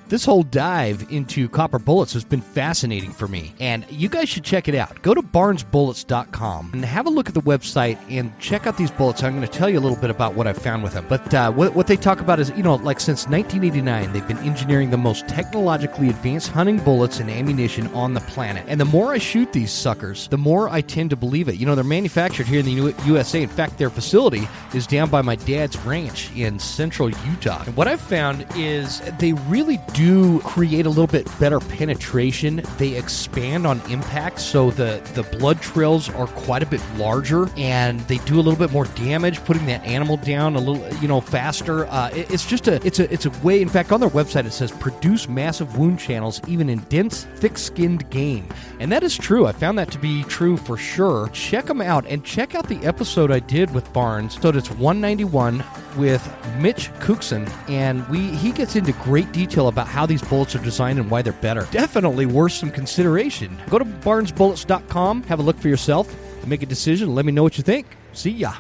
This whole dive into copper bullets has been fascinating for me, and you guys should check it out. Go to barnesbullets.com and have a look at the website and check out these bullets. I'm going to tell you a little bit about what I've found with them. But what they talk about is, like since 1989, they've been engineering the most technologically advanced hunting bullets and ammunition on the planet. And the more I shoot these suckers, the more I tend to believe it. They're manufactured here in the USA. In fact, their facility is down by my dad's ranch in central Utah. And what I've found is they really do create a little bit better penetration. They expand on impact, so the blood trails are quite a bit larger, and they do a little bit more damage, putting that animal down a little, faster. It's a way. In fact, on their website it says produce massive wound channels even in dense, thick-skinned game, and that is true. I found that to be true for sure. Check them out, and check out the episode I did with Barnes. So it's 191 with Mitch Cookson, and he gets into great detail about how these bullets are designed and why they're better. Definitely worth some consideration. Go to barnesbullets.com, have a look for yourself, and make a decision. Let me know what you think. See ya.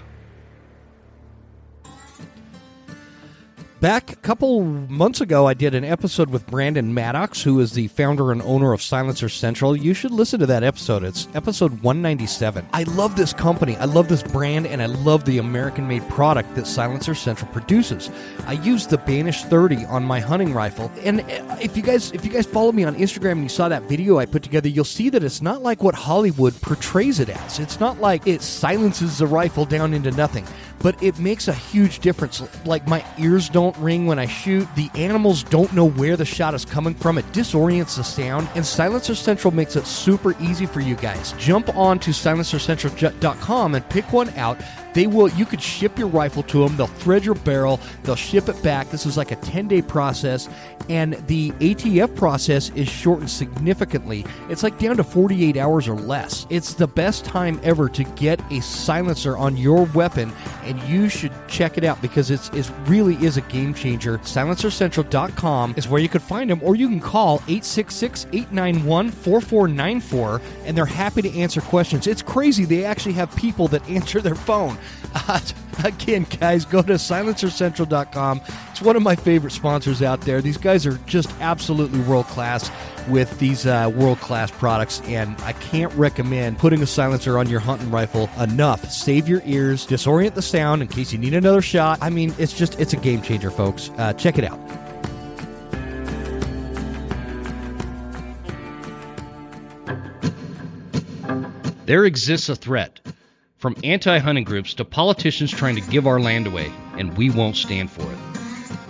Back a couple months ago, I did an episode with Brandon Maddox, who is the founder and owner of Silencer Central. You should listen to that episode. It's episode 197. I love this company. I love this brand, and I love the American-made product that Silencer Central produces. I use the Banish 30 on my hunting rifle, and if you guys follow me on Instagram and you saw that video I put together, you'll see that it's not like what Hollywood portrays it as. It's not like it silences the rifle down into nothing, but it makes a huge difference. Like, my ears don't ring when I shoot. The animals don't know where the shot is coming from. It disorients the sound, and Silencer Central makes it super easy for you guys. Jump on to silencercentral.com and pick one out. You could ship your rifle to them. They'll thread your barrel. They'll ship it back. This is like a 10-day process, and the ATF process is shortened significantly. It's like down to 48 hours or less. It's the best time ever to get a silencer on your weapon, and you should check it out because it really is a game changer. SilencerCentral.com is where you can find them, or you can call 866-891-4494, and they're happy to answer questions. It's crazy. They actually have people that answer their phone. Again, guys, go to SilencerCentral.com. It's one of my favorite sponsors out there. These guys are just absolutely world-class with these world-class products, and I can't recommend putting a silencer on your hunting rifle enough. Save your ears, disorient the sound in case you need another shot. I mean, it's a game changer, folks. Check it out. There exists a threat, from anti-hunting groups to politicians trying to give our land away, and we won't stand for it.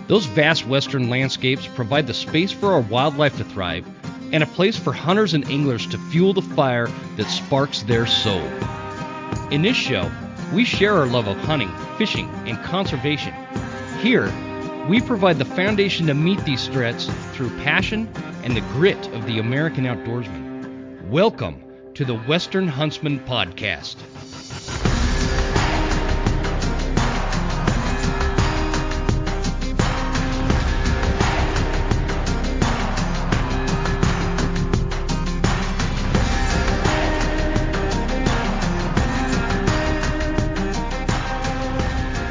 Those vast western landscapes provide the space for our wildlife to thrive, and a place for hunters and anglers to fuel the fire that sparks their soul. In this show, we share our love of hunting, fishing, and conservation. Here, we provide the foundation to meet these threats through passion and the grit of the American outdoorsman. Welcome to the Western Huntsman Podcast.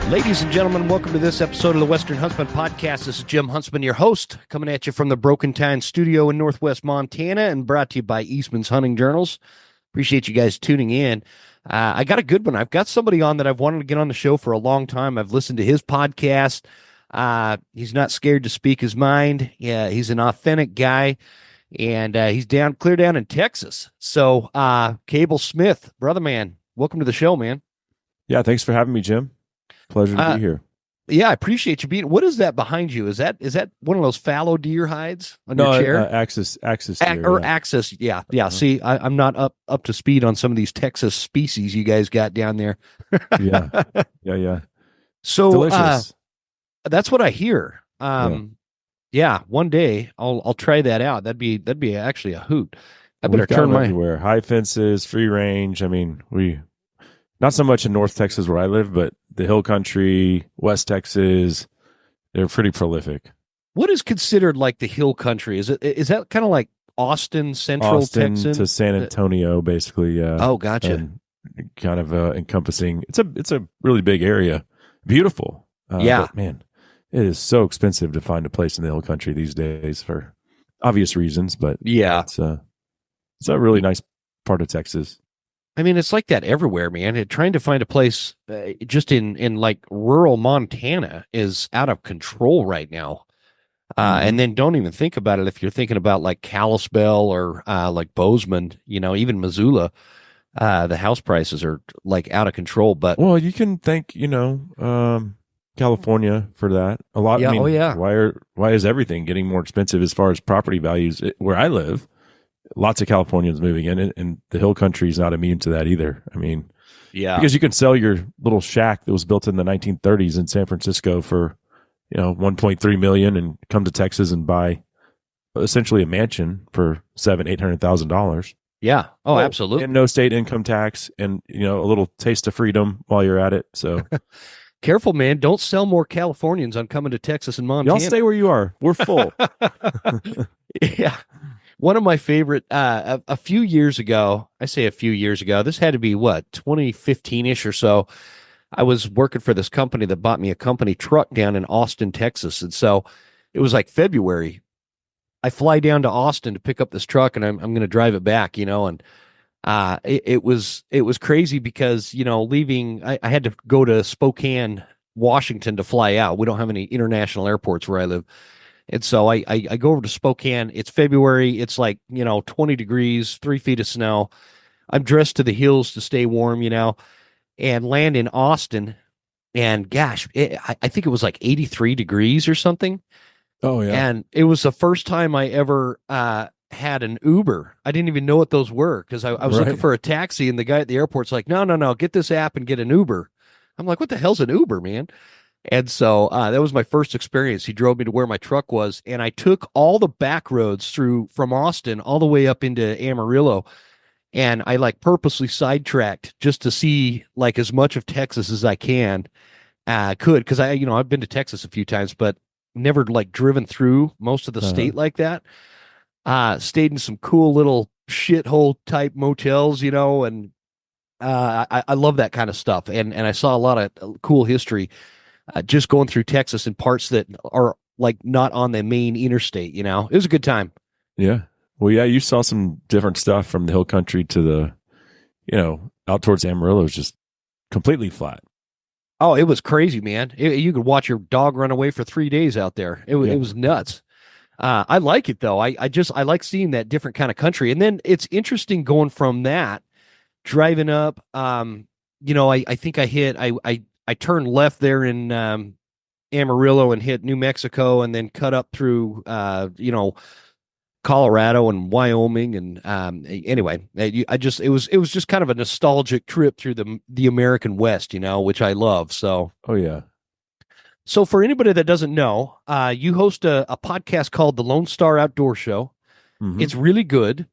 Ladies and gentlemen, welcome to this episode of the Western Huntsman Podcast. This is Jim Huntsman, your host, coming at you from the Broken Tine Studio in Northwest Montana and brought to you by Eastman's Hunting Journals. Appreciate you guys tuning in. I got a good one. I've got somebody on that I've wanted to get on the show for a long time. I've listened to his podcast. He's not scared to speak his mind. Yeah, he's an authentic guy, and he's clear down in Texas. So, Cable Smith, brother man, welcome to the show, man. Yeah, thanks for having me, Jim. Pleasure to be here. Yeah, I appreciate you being. What is that behind you? Is that one of those fallow deer hides on your chair? Axis deer, Axis. Yeah. See, I'm not up to speed on some of these Texas species you guys got down there. Yeah. So delicious. That's what I hear. Yeah, one day I'll try that out. That'd be actually a hoot. I better turn my everywhere. High fences, free range. I mean, not so much in North Texas where I live, but the hill country, West Texas, they're pretty prolific. What is considered like the hill country? Is that kind of like Austin, Central Texas to San Antonio, basically? Yeah. Oh, gotcha. And kind of encompassing. It's a really big area. Beautiful. Yeah, but man, it is so expensive to find a place in the hill country these days for obvious reasons, but Yeah. it's a really nice part of Texas. I mean, it's like that everywhere, man. Trying to find a place just in like rural Montana is out of control right now. And Hmm. then don't even think about it if you're thinking about like Kalispell or like Bozeman, even Missoula. The house prices are like out of control. But Well, you can thank, California for that. A lot. I yeah, oh mean, yeah, why is everything getting more expensive as far as property values where I live? Lots of Californians moving in, and the hill country is not immune to that either. I mean, yeah, because you can sell your little shack that was built in the 1930s in San Francisco for 1.3 million, and come to Texas and buy essentially a mansion for $700,000-800,000. yeah. Oh, Oh, and absolutely. no state income tax, and a little taste of freedom while you're at it. So Careful, man. Don't sell more Californians on coming to Texas and y'all Montana. stay where you are. We're full. Yeah. One of my favorite, a few years ago, I say a few years ago, this had to be what, 2015-ish or so. I was working for this company that bought me a company truck down in Austin, Texas. And so it was like February. I fly down to Austin to pick up this truck and I'm going to drive it back, and it was crazy because, leaving, I had to go to Spokane, Washington to fly out. We don't have any international airports where I live. And so I go over to Spokane. It's February. It's like, 20 degrees, 3 feet of snow. I'm dressed to the hills to stay warm, and land in Austin. And gosh, I think it was like 83 degrees or something. Oh yeah, And it was the first time I ever had an Uber. I didn't even know what those were because I was looking right. for a taxi, and the guy at the airport's like, no, no, no, get this app and get an Uber. I'm like, what the hell's an Uber, man? And so that was my first experience. He drove me to where my truck was, and I took all the back roads through from Austin all the way up into Amarillo. And I like purposely sidetracked just to see like as much of Texas as I could because I've been to Texas a few times, but never like driven through most of the Uh-huh. state like that. Stayed in some cool little shithole type motels, and I love that kind of stuff. And I saw a lot of cool history just going through Texas in parts that are like not on the main interstate. It was a good time. Yeah. Well, yeah, you saw some different stuff from the hill country to the, out towards Amarillo is just completely flat. Oh, it was crazy, man. You could watch your dog run away for 3 days out there. It Yeah. was nuts. I like it though. I like seeing that different kind of country, and then it's interesting going from that driving up. I think I turned left there in Amarillo and hit New Mexico, and then cut up through Colorado and Wyoming, and anyway, it was just kind of a nostalgic trip through the American West, which I love. Oh yeah. So for anybody that doesn't know, you host a podcast called the Lone Star Outdoor Show. Hmm. It's really good,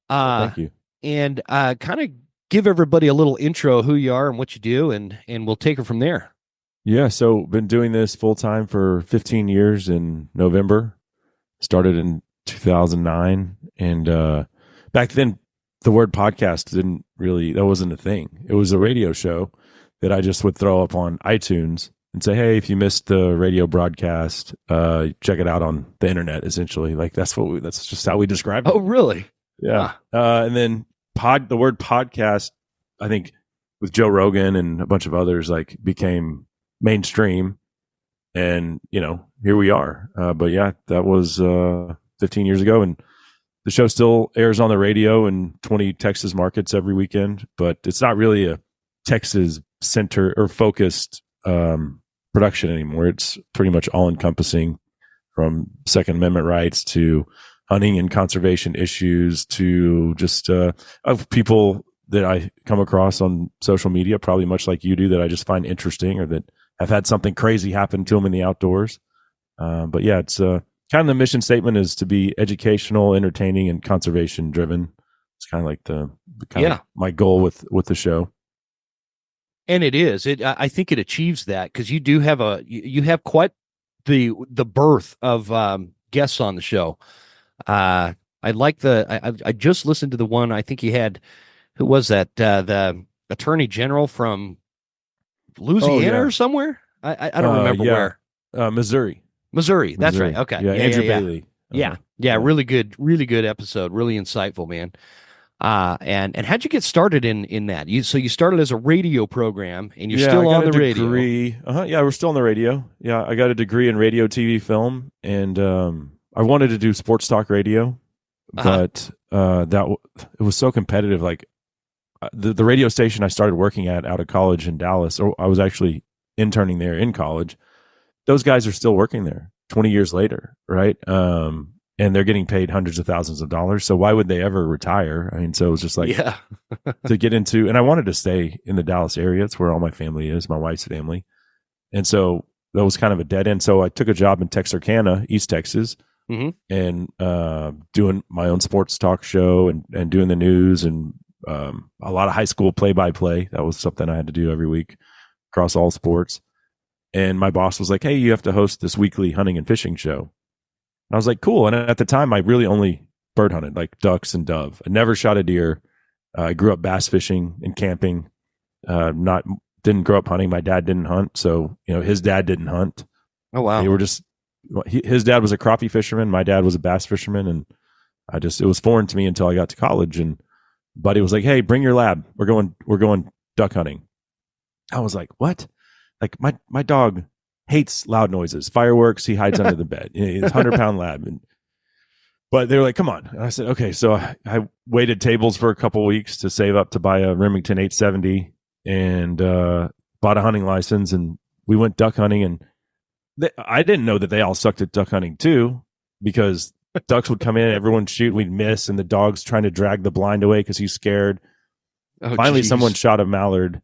Well, uh, thank you. and kind of give everybody a little intro of who you are and what you do, and we'll take it from there. Yeah. So been doing this full time for 15 years in November. Started in 2009. And back then, the word podcast that wasn't a thing. It was a radio show that I just would throw up on iTunes and say, hey, if you missed the radio broadcast, check it out on the internet, essentially. Like that's just how we described Oh, it. really? Yeah. Huh. And then the word podcast, I think with Joe Rogan and a bunch of others, like became mainstream. And, here we are. But yeah, that was 15 years ago. And the show still airs on the radio in 20 Texas markets every weekend, but it's not really a Texas center or focused production anymore. It's pretty much all encompassing, from Second Amendment rights to hunting and conservation issues to just of people that I come across on social media, probably much like you do, that I just find interesting or that have had something crazy happen to them in the outdoors. But yeah, it's kind of the mission statement is to be educational, entertaining, and conservation driven. It's kind of like the kind of Yeah, like my goal with the show. and it is. I think it achieves that because you do have you have quite the birth of guests on the show. I like I just listened to the one I think he had. Who was that? The Attorney General from Oh Louisiana yeah, or somewhere. I don't remember yeah. where. Missouri. Missouri. That's Missouri. right. Okay. Yeah, Andrew Bailey. Yeah. Yeah. Really good episode. Really insightful, man. And how'd you get started in that? So you started as a radio program, and you're still on the degree. radio. Yeah, we're still on the radio. Yeah, I got a degree in radio, TV, film, and I wanted to do sports talk radio, but it was so competitive. Like the radio station I started working at out of college in Dallas, or I was actually interning there in college. Those guys are still working there 20 years later, right? And they're getting paid hundreds of thousands of dollars. So why would they ever retire? I mean, so it was just like to get into, and I wanted to stay in the Dallas area. It's where all my family is, my wife's family. And so that was kind of a dead end. So I took a job in Texarkana, East Texas, and doing my own sports talk show and doing the news and a lot of high school play-by-play. That was something I had to do every week across all sports. And my boss was like, hey, you have to host this weekly hunting and fishing show. I was like, cool. And at the time, I really only bird hunted, like ducks and dove. I never shot a deer. I grew up bass fishing and camping. Didn't grow up hunting. My dad didn't hunt, so his dad didn't hunt. Oh wow! They were just his dad was a crappie fisherman. My dad was a bass fisherman, and it was foreign to me until I got to college. And Buddy was like, hey, bring your lab. We're going duck hunting. I was like, what? Like my dog hates loud noises, fireworks. He hides under the bed. It's 100-pound lab. But they were like, come on. And I said, okay. So I waited tables for a couple of weeks to save up to buy a Remington 870 and bought a hunting license. And we went duck hunting. And I didn't know that they all sucked at duck hunting too, because ducks would come in, everyone shoot, we'd miss. And the dog's trying to drag the blind away because he's scared. Finally, someone shot a mallard,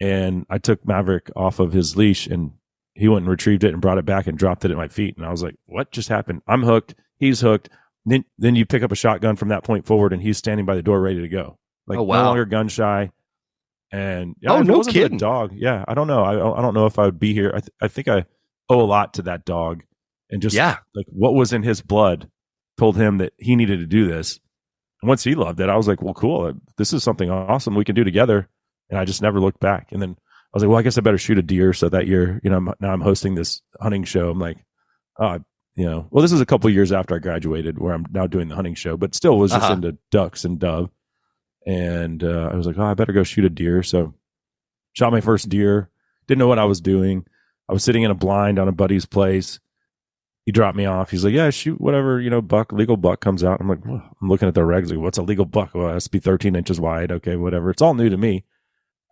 and I took Maverick off of his leash, and he went and retrieved it and brought it back and dropped it at my feet. And I was like, what just happened? I'm hooked. He's hooked. Then you pick up a shotgun from that point forward, and he's standing by the door ready to go. Like, no longer gun shy. And no kidding. Dog. Yeah. I don't know. I don't know if I would be here. I think I owe a lot to that dog, and just like what was in his blood told him that he needed to do this. And once he loved it, I was like, well, cool. This is something awesome we can do together. And I just never looked back. And then I was like, well, I guess I better shoot a deer. So that year, now I'm hosting this hunting show. I'm like, well, this is a couple of years after I graduated, where I'm now doing the hunting show, but still was just into ducks and dove. And I was like, I better go shoot a deer. So shot my first deer. Didn't know what I was doing. I was sitting in a blind on a buddy's place. He dropped me off. He's like, yeah, shoot whatever, legal buck comes out. I'm like, well, I'm looking at the regs. Like, what's a legal buck? Well, it has to be 13 inches wide. Okay, whatever. It's all new to me.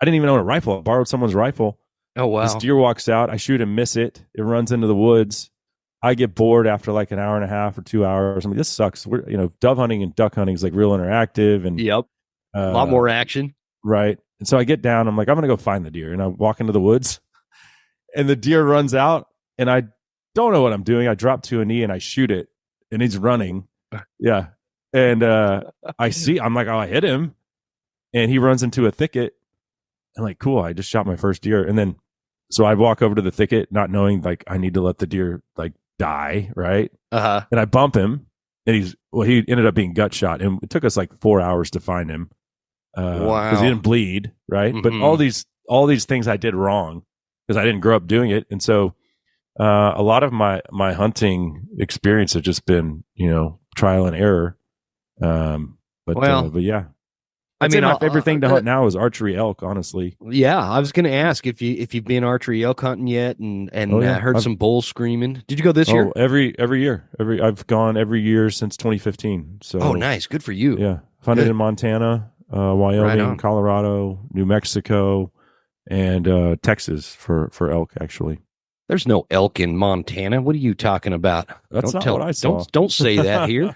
I didn't even own a rifle. I borrowed someone's rifle. Oh, wow. This deer walks out. I shoot and miss it. It runs into the woods. I get bored after like an hour and a half or 2 hours. I'm like, this sucks. Dove hunting and duck hunting is like real interactive. And a lot more action. Right. And so I get down. I'm like, I'm going to go find the deer. And I walk into the woods, and the deer runs out, and I don't know what I'm doing. I drop to a knee and I shoot it, and he's running. Yeah. And I'm like, oh, I hit him. And he runs into a thicket. I'm like, cool, I just shot my first deer. And then, so I walk over to the thicket, not knowing, like, I need to let the deer, like, die, right? And I bump him, and he ended up being gut shot. And it took us like 4 hours to find him. Wow. Because he didn't bleed, right? But all these things I did wrong because I didn't grow up doing it. And so a lot of my hunting experience has just been, trial and error. But yeah. My favorite thing to hunt now is archery elk, honestly. Yeah, I was going to ask if you've been archery elk hunting yet, and heard some bulls screaming. Did you go this year? Every year. I've gone every year since 2015. So nice, good for you. Yeah, hunted in Montana, Wyoming, Colorado, New Mexico, and Texas for elk. Actually, there's no elk in Montana. What are you talking about? That's not what I saw. Don't say that here.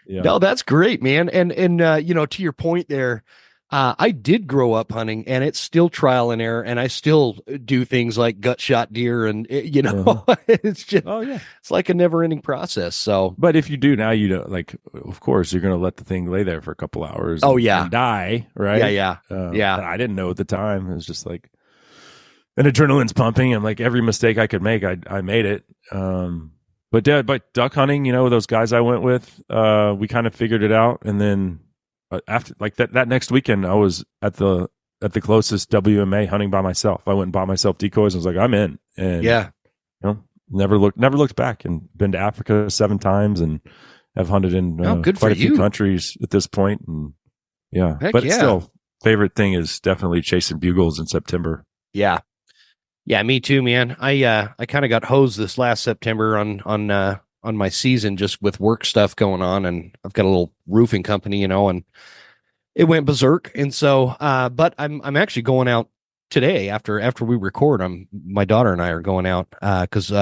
Yeah. No, that's great, man. And to your point there, I did grow up hunting, and it's still trial and error, and I still do things like gut shot deer, and it's just it's like a never ending process. So, but if you do now, of course you're going to let the thing lay there for a couple hours. And die, right? Yeah. I didn't know at the time. It was just like, and adrenaline's pumping, and like every mistake I could make, I made it. But duck hunting, those guys I went with, we kind of figured it out. And then after like that next weekend, I was at the closest WMA hunting by myself. I went and bought myself decoys. I was like, I'm in. and Yeah. never looked back, and been to Africa 7 times, and have hunted in Good for quite a few you. countries at this point. And yeah, Heck but yeah. still, favorite thing is definitely chasing bugles in September. Yeah. Yeah, me too, man. I kind of got hosed this last September on my season just with work stuff going on, and I've got a little roofing company, and it went berserk. And so but I'm actually going out today after we record. My daughter and I are going out because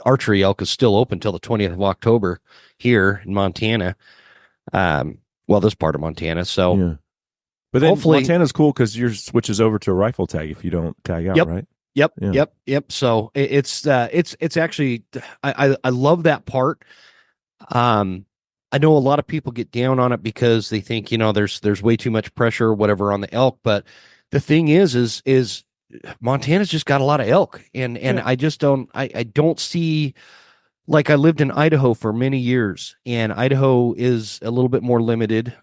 archery elk is still open till the 20th of October here in Montana. Well, this part of Montana. So Yeah. But then hopefully Montana's cool because yours switches over to a rifle tag if you don't tag out, Yep. right? Yep, Yeah. yep. So it's actually I love that part. Um, I know a lot of people get down on it because they think there's way too much pressure or whatever on the elk, but the thing is Montana's just got a lot of elk, and Yeah. I don't see, like, I lived in Idaho for many years, and Idaho is a little bit more limited.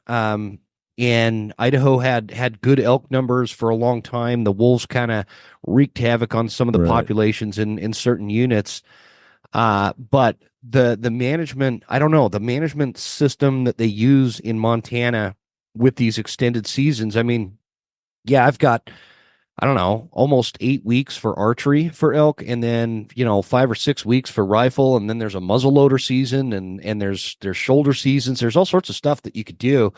And Idaho had good elk numbers for a long time. The wolves kind of wreaked havoc on some of the Right. populations in certain units. But the management, I don't know, the management system that they use in Montana with these extended seasons. I mean, yeah, I've got, I don't know, almost 8 weeks for archery for elk, and then 5 or 6 weeks for rifle, and then there's a muzzleloader season, and there's shoulder seasons. There's all sorts of stuff that you could do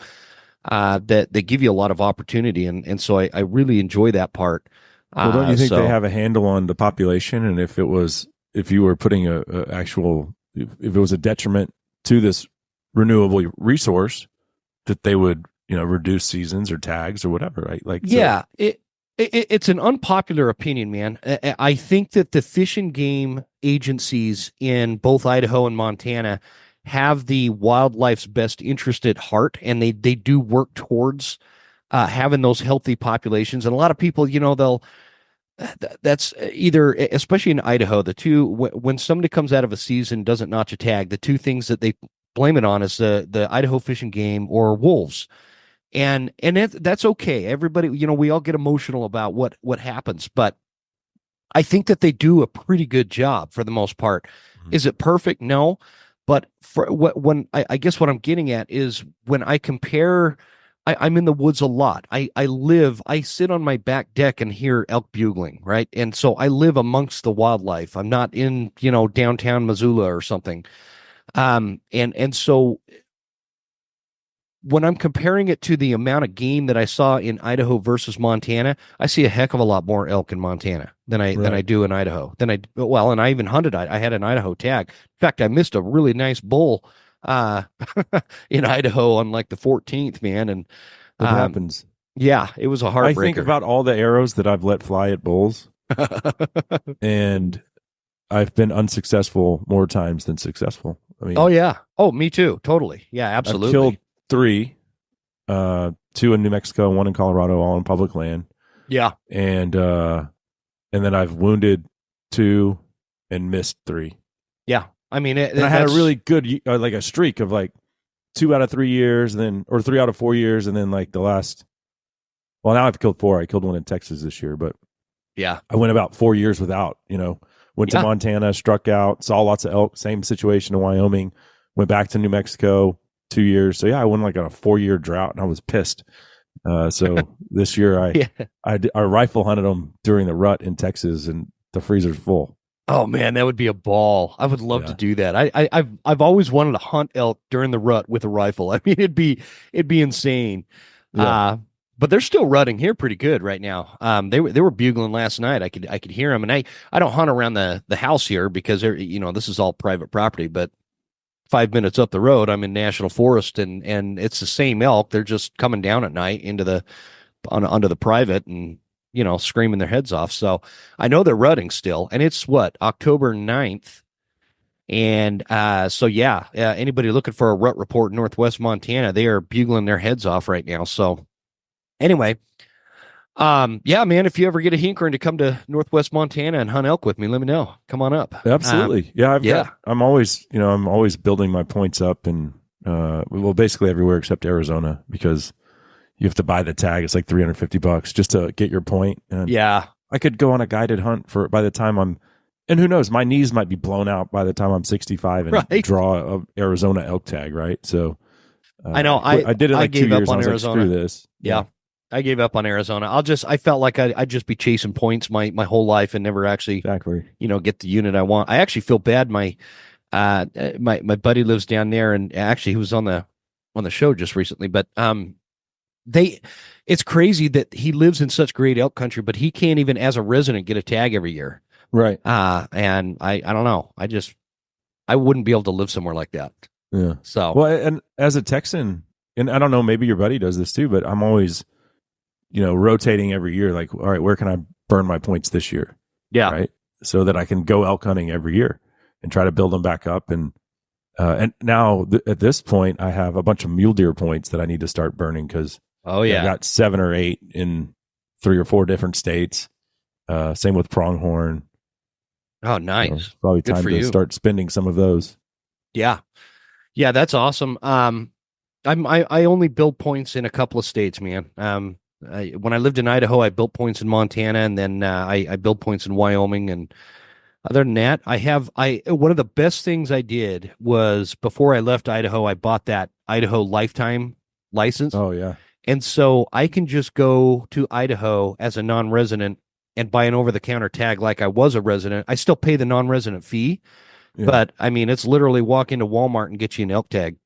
that give you a lot of opportunity, and so I really enjoy that part. Well, don't you think they have a handle on the population? And if you were putting a actual, if it was a detriment to this renewable resource, that they would reduce seasons or tags or whatever, right? Like, yeah, it's an unpopular opinion, man. I think that the fish and game agencies in both Idaho and Montana have the wildlife's best interest at heart, and they do work towards having those healthy populations. And a lot of people, that's either, especially in Idaho, the two, when somebody comes out of a season, doesn't notch a tag, the two things that they blame it on is the Idaho Fish and Game or wolves. And that's okay. Everybody, we all get emotional about what happens, but I think that they do a pretty good job for the most part. Mhm. Is it perfect? No. But I guess what I'm getting at is when I compare, I'm in the woods a lot. I sit on my back deck and hear elk bugling, right? And so I live amongst the wildlife. I'm not in, downtown Missoula or something. And so when I'm comparing it to the amount of game that I saw in Idaho versus Montana, I see a heck of a lot more elk in Montana than I do in Idaho. And I even hunted. I had an Idaho tag. In fact, I missed a really nice bull in Idaho on like the 14th, man. And it happens. Yeah, it was a heartbreaker. I think about all the arrows that I've let fly at bulls, and I've been unsuccessful more times than successful. I mean, oh yeah, me too, totally, yeah, absolutely. I've killed 3, 2 in New Mexico, 1 in Colorado, all on public land. Yeah, and then I've wounded 2 and missed 3. Yeah, I mean, and I had a really good like a streak of like 2 out of 3 years, or 3 out of 4 years, and then like the last. Well, now I've killed 4. I killed 1 in Texas this year, but yeah, I went about 4 years without. Went to Montana, struck out, saw lots of elk. Same situation in Wyoming. Went back to New Mexico 2 years. So yeah, I went like on a 4-year drought, and I was pissed. So this year I rifle hunted them during the rut in Texas, and the freezer's full. Oh man, that would be a ball. I would love to do that. I've always wanted to hunt elk during the rut with a rifle. I mean, it'd be insane. Yeah. But they're still rutting here pretty good right now. They were bugling last night. I could hear them, and I don't hunt around the house here because this is all private property. But 5 minutes up the road, I'm in national forest, and it's the same elk. They're just coming down at night onto the private and screaming their heads off. So I know they're rutting still, and it's October 9th. And so yeah, anybody looking for a rut report in Northwest Montana, they are bugling their heads off right now. So anyway, yeah, man, if you ever get a hankering to come to Northwest Montana and hunt elk with me, let me know. Come on up. Absolutely. I'm always building my points up, and basically everywhere except Arizona, because you have to buy the tag. It's like $350 just to get your point. And yeah. I could go on a guided hunt for by the time I'm, and who knows, my knees might be blown out by the time I'm 65 and Right. draw a Arizona elk tag, right? So I know. I did it I like 2 gave up years. on And I was Arizona. like, screw this. Yeah. I gave up on Arizona. I felt like I'd just be chasing points my whole life and never actually, Exactly. get the unit I want. I actually feel bad. My buddy lives down there, and actually he was on the show just recently. But they, it's crazy that he lives in such great elk country, but he can't even, as a resident, get a tag every year. Right. And I don't know. I wouldn't be able to live somewhere like that. Yeah. So Well, and as a Texan, and I don't know, maybe your buddy does this too, but I'm always, rotating every year. Like, all right, where can I burn my points this year? yeah, Right. So that I can go elk hunting every year and try to build them back up. And now at this point, I have a bunch of mule deer points that I need to start burning because oh I yeah, got 7 or 8 in 3 or 4 different states. Same with pronghorn. oh So nice, probably good time for to you. start spending some of those. Yeah, yeah, that's awesome. I only build points in a couple of states, man. When I lived in Idaho, I built points in Montana, and then I built points in Wyoming. And other than that, I one of the best things I did was before I left Idaho, I bought that Idaho lifetime license, Oh yeah. and so I can just go to Idaho as a non-resident and buy an over-the-counter tag like I was a resident. I still pay the non-resident fee, Yeah. but I mean, it's literally walk into Walmart and get you an elk tag.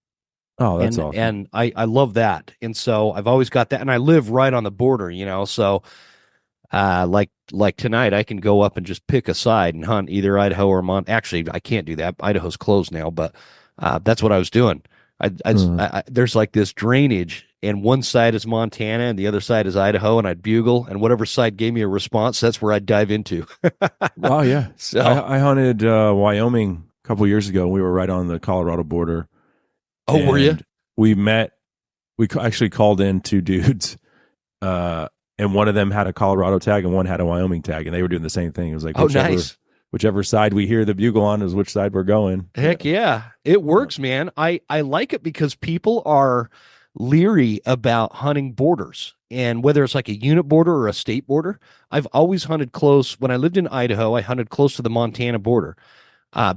Oh, that's and awesome. and I love that, and so I've always got that, and I live right on the border, so like tonight I can go up and just pick a side and hunt either Idaho or Mont. Actually, I can't do that. Idaho's closed now, but that's what I was doing. There's like this drainage, and one side is Montana and the other side is Idaho, and I'd bugle, and whatever side gave me a response, that's where I'd dive into. Oh yeah. So, I hunted Wyoming a couple years ago. We were right on the Colorado border. oh, were you? And we met. Actually called in 2 dudes, and one of them had a Colorado tag and one had a Wyoming tag, and they were doing the same thing. It was like, Oh, nice. whichever side we hear the bugle on is which side we're going. Heck yeah. It works, man. I like it because people are leery about hunting borders. And whether it's like a unit border or a state border, I've always hunted close. When I lived in Idaho, I hunted close to the Montana border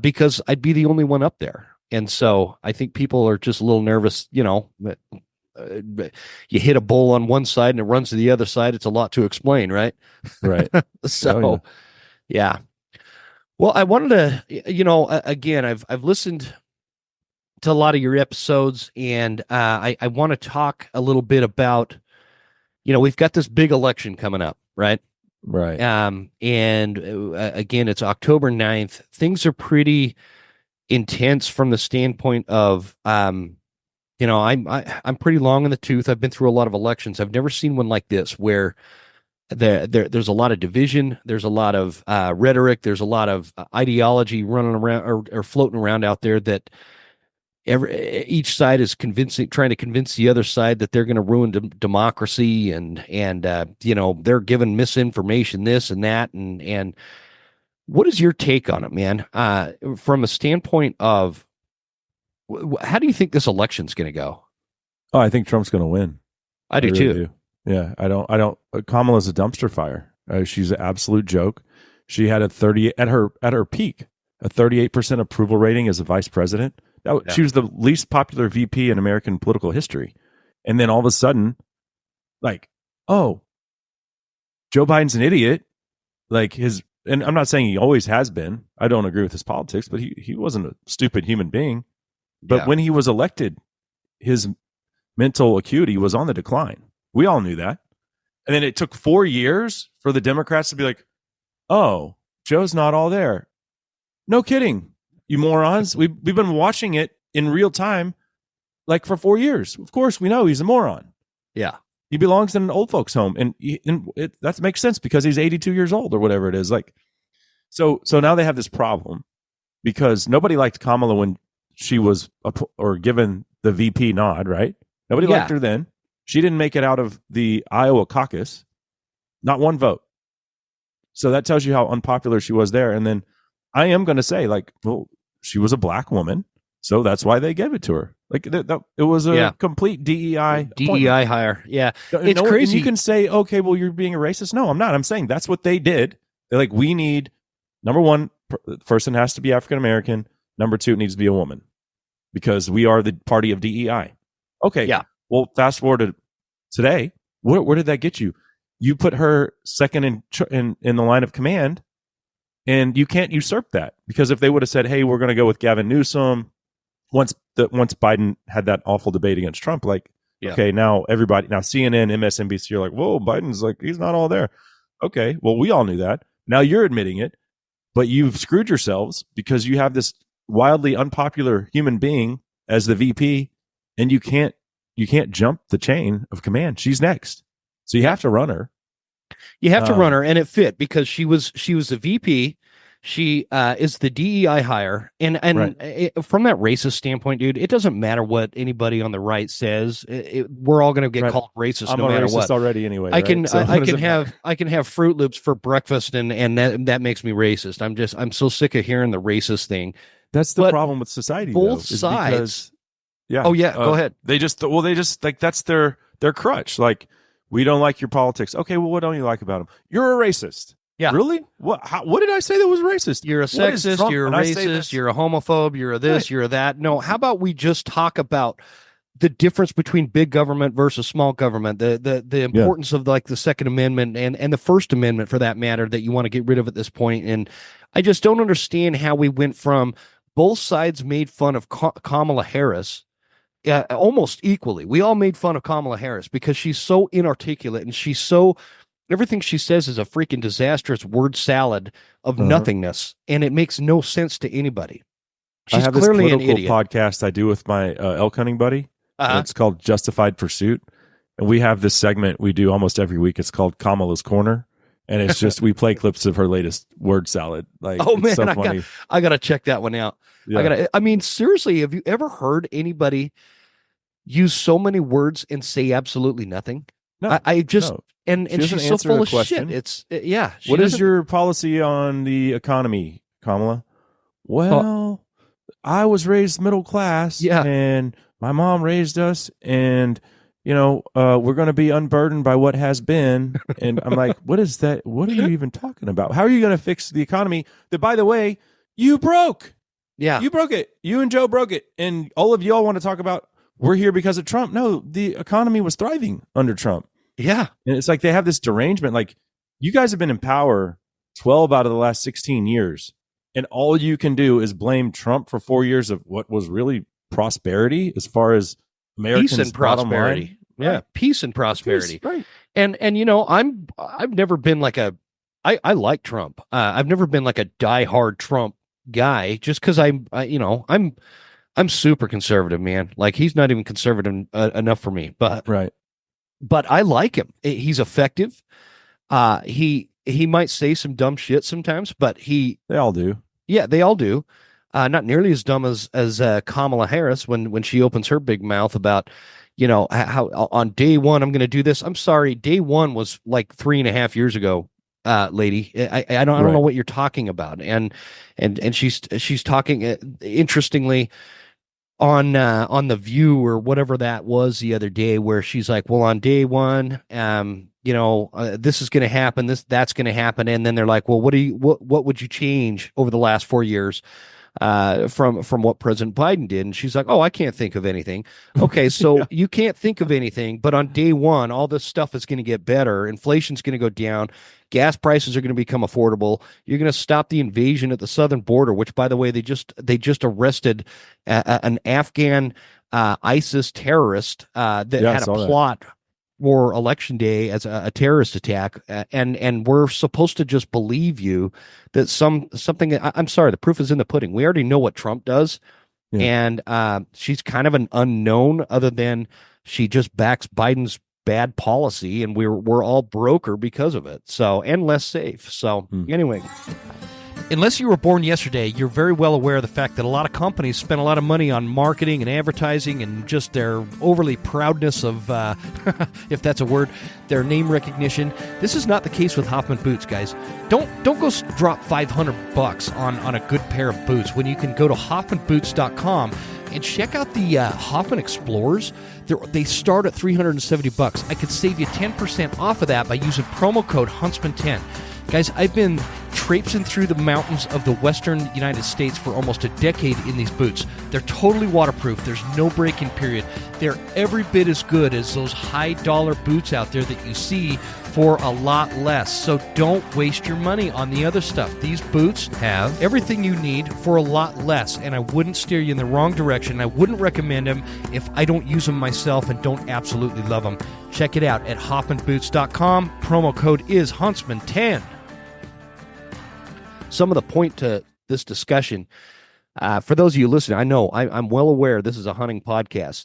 because I'd be the only one up there. And so I think people are just a little nervous, that you hit a bull on one side and it runs to the other side. It's a lot to explain, right? Right. So, Oh, yeah. Well, I wanted to, again, I've listened to a lot of your episodes, and I want to talk a little bit about, we've got this big election coming up, right? Right. And again, it's October 9th. Things are pretty intense from the standpoint of, I'm pretty long in the tooth. I've been through a lot of elections. I've never seen one like this where there's a lot of division. There's a lot of rhetoric. There's a lot of ideology running around or floating around out there that each side is trying to convince the other side that they're going to ruin democracy, and they're giving misinformation, this and that, and what is your take on it, man? From a standpoint of how do you think this election's going to go? Oh, I think Trump's going to win. I do really too. do. Yeah, I don't. Kamala's a dumpster fire. She's an absolute joke. She had at her peak, a 38% approval rating as a vice president. She was the least popular VP in American political history, and then all of a sudden, like, oh, Joe Biden's an idiot. Like and I'm not saying he always has been. I don't agree with his politics, but he wasn't a stupid human being. But when he was elected, his mental acuity was on the decline. We all knew that. And then it took 4 years for the Democrats to be like, oh, Joe's not all there. No kidding, you morons. We've been watching it in real time like for 4 years. Of course, we know he's a moron. Yeah. He belongs in an old folks home. And that makes sense because he's 82 years old or whatever it is. Like, so now they have this problem because nobody liked Kamala when she was given the VP nod, right? Nobody liked her then. She didn't make it out of the Iowa caucus. Not one vote. So that tells you how unpopular she was there. And then I am going to say, like, well, she was a black woman. So that's why they gave it to her. Like it was a complete DEI DEI hire. Yeah, it's crazy. And you can say, okay, well, you're being a racist. No, I'm not. I'm saying that's what they did. They're like, we need, number one, person has to be African American. Number two, it needs to be a woman because we are the party of DEI. Okay. Yeah. Well, fast forward to today. Where did that get you? You put her second in the line of command, and you can't usurp that because if they would have said, "Hey, we're going to go with Gavin Newsom," once Biden had that awful debate against Trump, like, okay, now CNN, MSNBC are like, "Whoa, Biden's like he's not all there." Okay, well, we all knew that. Now you're admitting it, but you've screwed yourselves because you have this wildly unpopular human being as the VP, and you can't jump the chain of command. She's next, so you have to run her. You have to run her, and it fit because she was the VP. She is the DEI hire, and right. From that racist standpoint, dude, it doesn't matter what anybody on the right says. We're all going to get called racist no matter what. Already anyway. I can have Fruit Loops for breakfast, and that makes me racist. I'm so sick of hearing the racist thing. That's the problem with society. Both sides. Yeah. Oh yeah. Go ahead. They just like that's their crutch. Like, we don't like your politics. Okay. Well, what don't you like about them? You're a racist. Yeah. Really? What did I say that was racist? You're a sexist. You're a racist. You're a homophobe. You're a this. Right. You're a that. No. How about we just talk about the difference between big government versus small government? The importance of like the Second Amendment and the First Amendment for that matter that you want to get rid of at this point. And I just don't understand how we went from both sides made fun of Kamala Harris. Almost equally. We all made fun of Kamala Harris because she's so inarticulate and she's so everything she says is a freaking disastrous word salad of nothingness, and it makes no sense to anybody. She's clearly an idiot. I have this political podcast I do with my elk hunting buddy. It's called Justified Pursuit, and we have this segment we do almost every week. It's called Kamala's Corner, and it's just we play clips of her latest word salad. Like, oh man, so I gotta check that one out. Yeah. I mean, seriously, have you ever heard anybody use so many words and say absolutely nothing? No, and she's so full of shit. It's What is your policy on the economy, Kamala? Well, I was raised middle class, and my mom raised us, and we're going to be unburdened by what has been. And I'm like, what is that? What are you even talking about? How are you going to fix the economy that, by the way, you broke? Yeah, you broke it. You and Joe broke it, and all of y'all want to talk about we're here because of Trump. No, the economy was thriving under Trump. Yeah. And it's like they have this derangement. Like, you guys have been in power 12 out of the last 16 years, and all you can do is blame Trump for 4 years of what was really prosperity as far as Americans' peace and prosperity. Yeah, right. Peace and prosperity. Peace, right. And I've never been like I like Trump. I've never been like a diehard Trump guy just because I'm super conservative, man. Like, he's not even conservative enough for me, but right. But I like him. He's effective. He might say some dumb shit sometimes, but they all do. Yeah, they all do. Not nearly as dumb as Kamala Harris when she opens her big mouth about, how on day one I'm going to do this. I'm sorry, day one was like 3.5 years ago, lady. I don't know what you're talking about. And she's talking interestingly on The View or whatever that was the other day, where she's like, well, on day one, this is going to happen, that's going to happen, and then they're like, well, what would you change over the last 4 years from what President Biden did? And she's like, oh, I can't think of anything. Okay, so you can't think of anything, but on day one, all this stuff is going to get better. Inflation's going to go down. Gas prices are going to become affordable. You're going to stop the invasion at the southern border, which, by the way, they just arrested an Afghan ISIS terrorist that had a plot for Election Day as a terrorist attack, and we're supposed to just believe you that something. I'm sorry, the proof is in the pudding. We already know what Trump does, and she's kind of an unknown, other than she just backs Biden's bad policy, and we're all broker because of it. So, and less safe. So anyway. Unless you were born yesterday, you're very well aware of the fact that a lot of companies spend a lot of money on marketing and advertising and just their overly proudness of, if that's a word, their name recognition. This is not the case with Hoffman Boots, guys. Don't go drop $500 on a good pair of boots when you can go to hoffmanboots.com And check out the Hoffman Explorers. They start at $370. I could save you 10% off of that by using promo code Huntsman10. Guys, I've been traipsing through the mountains of the western United States for almost a decade in these boots. They're totally waterproof. There's no break-in period. They're every bit as good as those high-dollar boots out there that you see for a lot less. So don't waste your money on the other stuff. These boots have everything you need for a lot less, and I wouldn't steer you in the wrong direction. I wouldn't recommend them if I don't use them myself and don't absolutely love them. Check it out at hoffmanboots.com. Promo code is Huntsman10. Some of the point to this discussion, for those of you listening, I know I'm well aware this is a hunting podcast,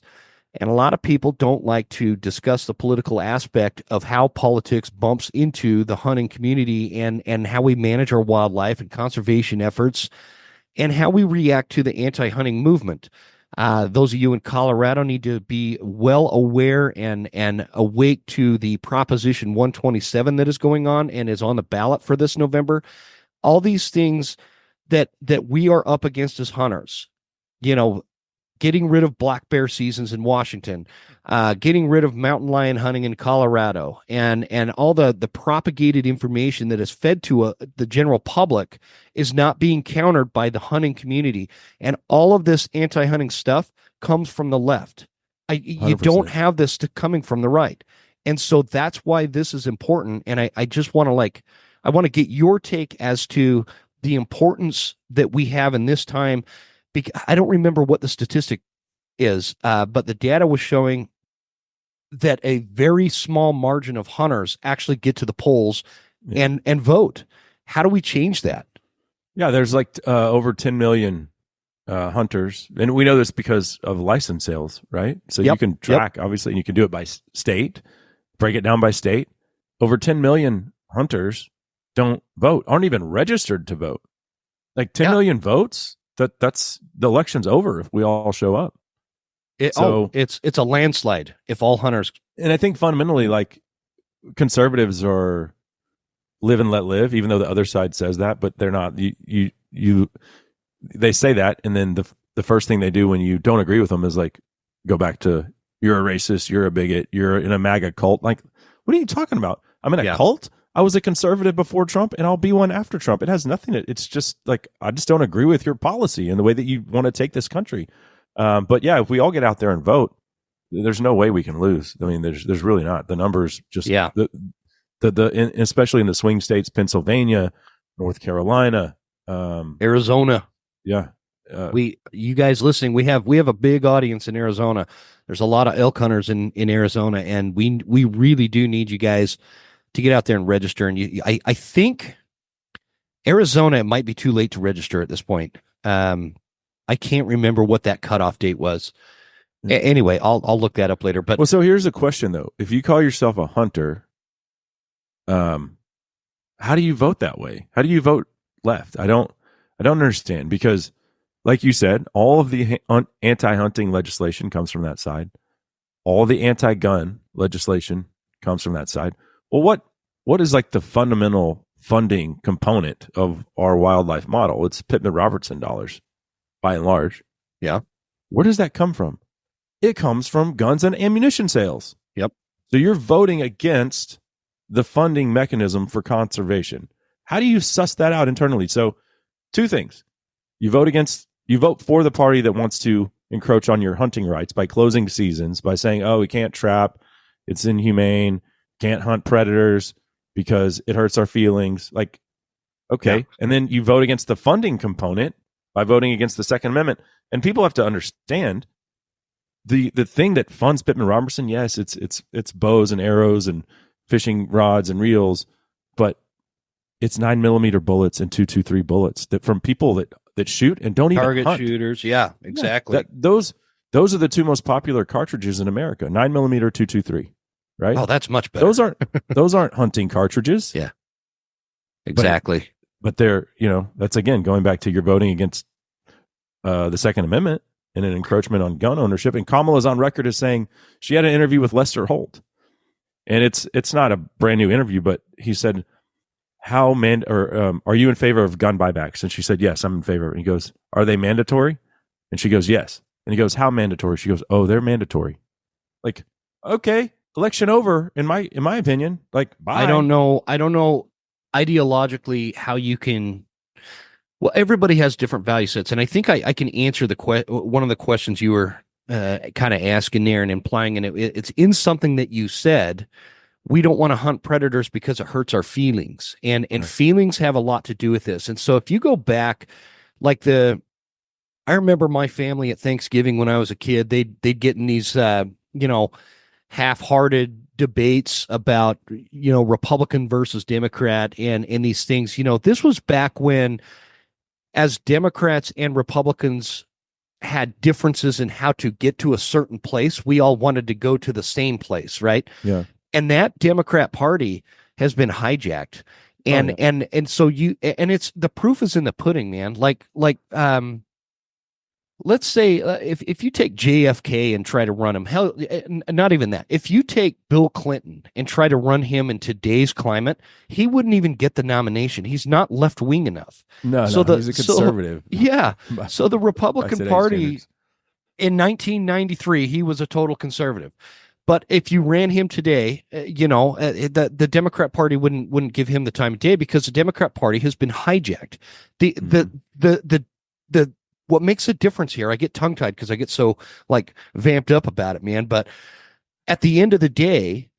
and a lot of people don't like to discuss the political aspect of how politics bumps into the hunting community and how we manage our wildlife and conservation efforts and how we react to the anti-hunting movement. Those of you in Colorado need to be well aware and awake to the Proposition 127 that is going on and is on the ballot for this November. All these things that we are up against as hunters, getting rid of black bear seasons in Washington, getting rid of mountain lion hunting in Colorado, and all the propagated information that is fed to the general public is not being countered by the hunting community. And all of this anti-hunting stuff comes from the left. You don't have this coming from the right. And so that's why this is important. And I just want to I want to get your take as to the importance that we have in this time. Because I don't remember what the statistic is, but the data was showing that a very small margin of hunters actually get to the polls and vote. How do we change that? Yeah, there's over 10 million hunters, and we know this because of license sales, right? So you can track, obviously, and you can do it by state, break it down by state. Over 10 million hunters don't vote, aren't even registered to vote. 10 million votes, that's the election's over if we all show up. It's a landslide if all hunters. And I think fundamentally, conservatives are live and let live, even though the other side says that, but they're not. They say that, and then the first thing they do when you don't agree with them is go back to, you're a racist, you're a bigot, you're in a MAGA cult. What are you talking about? I'm in a cult. I was a conservative before Trump, and I'll be one after Trump. It has nothing. It's just I just don't agree with your policy and the way that you want to take this country. But yeah, if we all get out there and vote, there's no way we can lose. I mean, there's really not. The numbers just especially in the swing states, Pennsylvania, North Carolina, Arizona. Yeah, you guys listening, we have a big audience in Arizona. There's a lot of elk hunters in Arizona, and we really do need you guys to get out there and register. And I think Arizona, it might be too late to register at this point. I can't remember what that cutoff date was. Anyway, I'll look that up later. But so here's a question though: if you call yourself a hunter, how do you vote that way? How do you vote left? I don't understand, because, like you said, all of the anti-hunting legislation comes from that side. All the anti-gun legislation comes from that side. Well, what is the fundamental funding component of our wildlife model? It's Pittman-Robertson dollars, by and large. Yeah. Where does that come from? It comes from guns and ammunition sales. Yep. So you're voting against the funding mechanism for conservation. How do you suss that out internally? So, two things. You vote for the party that wants to encroach on your hunting rights by closing seasons, by saying, oh, we can't trap, it's inhumane, can't hunt predators because it hurts our feelings. Okay. Yeah. And then you vote against the funding component by voting against the Second Amendment. And people have to understand the thing that funds Pittman-Robertson, yes, it's bows and arrows and fishing rods and reels, but it's 9mm bullets and .223 bullets that from people that shoot and don't even target hunt. shooters. Yeah, exactly. Those are the two most popular cartridges in America: 9mm .223. Right? Oh, that's much better. Those aren't hunting cartridges. Yeah, exactly. But they're, that's again going back to your voting against the Second Amendment and an encroachment on gun ownership. And Kamala's on record as saying she had an interview with Lester Holt, and it's not a brand new interview, but he said, are you in favor of gun buybacks? And she said, yes, I'm in favor. And he goes, are they mandatory? And she goes, yes. And he goes, how mandatory? She goes, oh, they're mandatory. Like, okay, election over, in my opinion. Like, bye. I don't know ideologically how you can. Well, everybody has different value sets, and I think I can answer one of the questions you were kind of asking there and implying, and it's in something that you said. We don't want to hunt predators because it hurts our feelings, and Right. feelings have a lot to do with this. And so if you go back, like I remember my family at Thanksgiving when I was a kid, they'd get in these half-hearted debates about Republican versus Democrat and these things. This was back when, as Democrats and Republicans had differences in how to get to a certain place, we all wanted to go to the same place, right? Yeah. And that Democrat Party has been hijacked. And so it's the proof is in the pudding, man. Let's say if you take JFK and try to run him, hell, not even that. If you take Bill Clinton and try to run him in today's climate, he wouldn't even get the nomination. He's not left wing enough. No, he's a conservative. So the Republican Party in 1993, he was a total conservative. But if you ran him today, the Democrat Party wouldn't give him the time of day because the Democrat Party has been hijacked. The what makes a difference here, I get tongue-tied because I get so vamped up about it, man. But at the end of the day,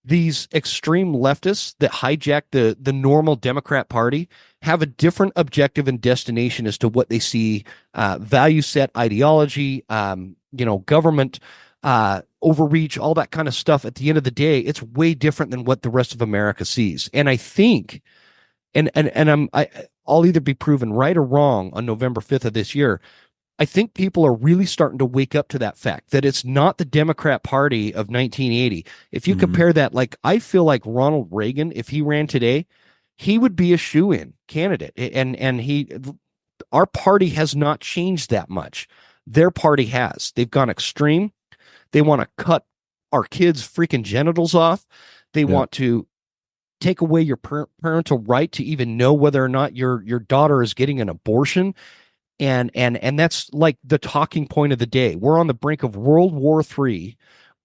these extreme leftists that hijack the normal Democrat Party have a different objective and destination as to what they see, value set, ideology, government, overreach, all that kind of stuff. At the end of the day, it's way different than what the rest of America sees. And I think, I'll either be proven right or wrong on November 5th of this year. I think people are really starting to wake up to that fact that it's not the Democrat Party of 1980. If you compare that, I feel like Ronald Reagan, if he ran today, he would be a shoo-in candidate. Our party has not changed that much. Their party has. They've gone extreme. They want to cut our kids' freaking genitals off. They want to take away your parental right to even know whether or not your daughter is getting an abortion. And that's like the talking point of the day. We're on the brink of World War III.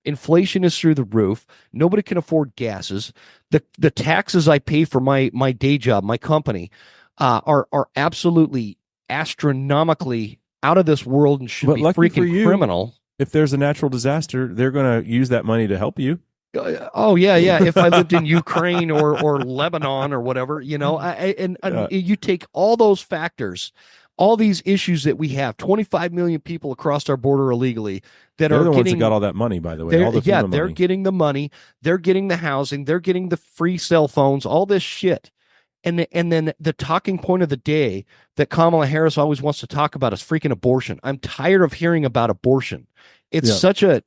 Inflation is through the roof. Nobody can afford gases. The taxes I pay for my day job, my company, are absolutely astronomically out of this world and should be freaking criminal. If there's a natural disaster, they're going to use that money to help you. Oh yeah. If I lived in Ukraine or Lebanon or whatever, you take all those factors, all these issues that we have, 25 million people across our border illegally that they're are the getting, ones that got all that money, by the way. They're getting the money, they're getting the housing, they're getting the free cell phones, all this shit. And then the talking point of the day that Kamala Harris always wants to talk about is freaking abortion. I'm tired of hearing about abortion. It's such a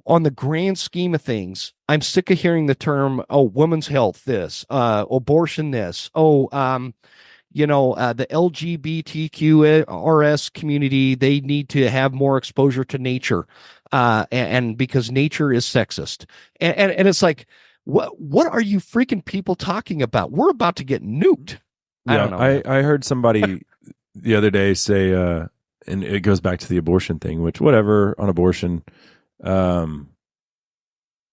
on the grand scheme of things, I'm sick of hearing the term, women's health, this, abortion, this, the LGBTQRS community, they need to have more exposure to nature, and because nature is sexist. And it's like, what are you freaking people talking about? We're about to get nuked. I don't know. I heard somebody the other day say, and it goes back to the abortion thing, which whatever on abortion. One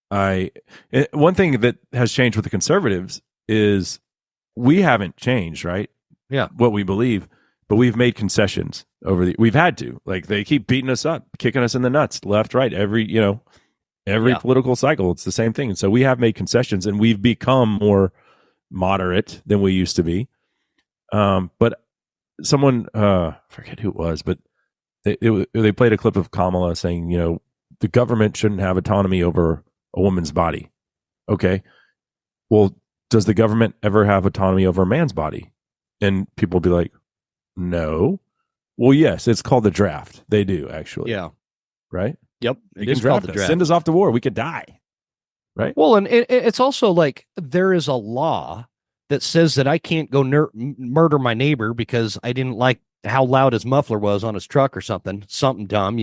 thing that has changed with the conservatives is we haven't changed, right? Yeah. What we believe, but we've made concessions we've had to, they keep beating us up, kicking us in the nuts, left, right, every political cycle. It's the same thing. And so we have made concessions and we've become more moderate than we used to be. But someone, I forget who it was, but they played a clip of Kamala saying, the government shouldn't have autonomy over a woman's body. Okay. Well, does the government ever have autonomy over a man's body? And people will be like, no. Well, yes, it's called the draft. They do, actually. Yeah. Right? Yep. It is called the draft. Send us off to war. We could die. Right? Well, and it's also like there is a law that says that I can't go murder my neighbor because I didn't like how loud his muffler was on his truck or something dumb,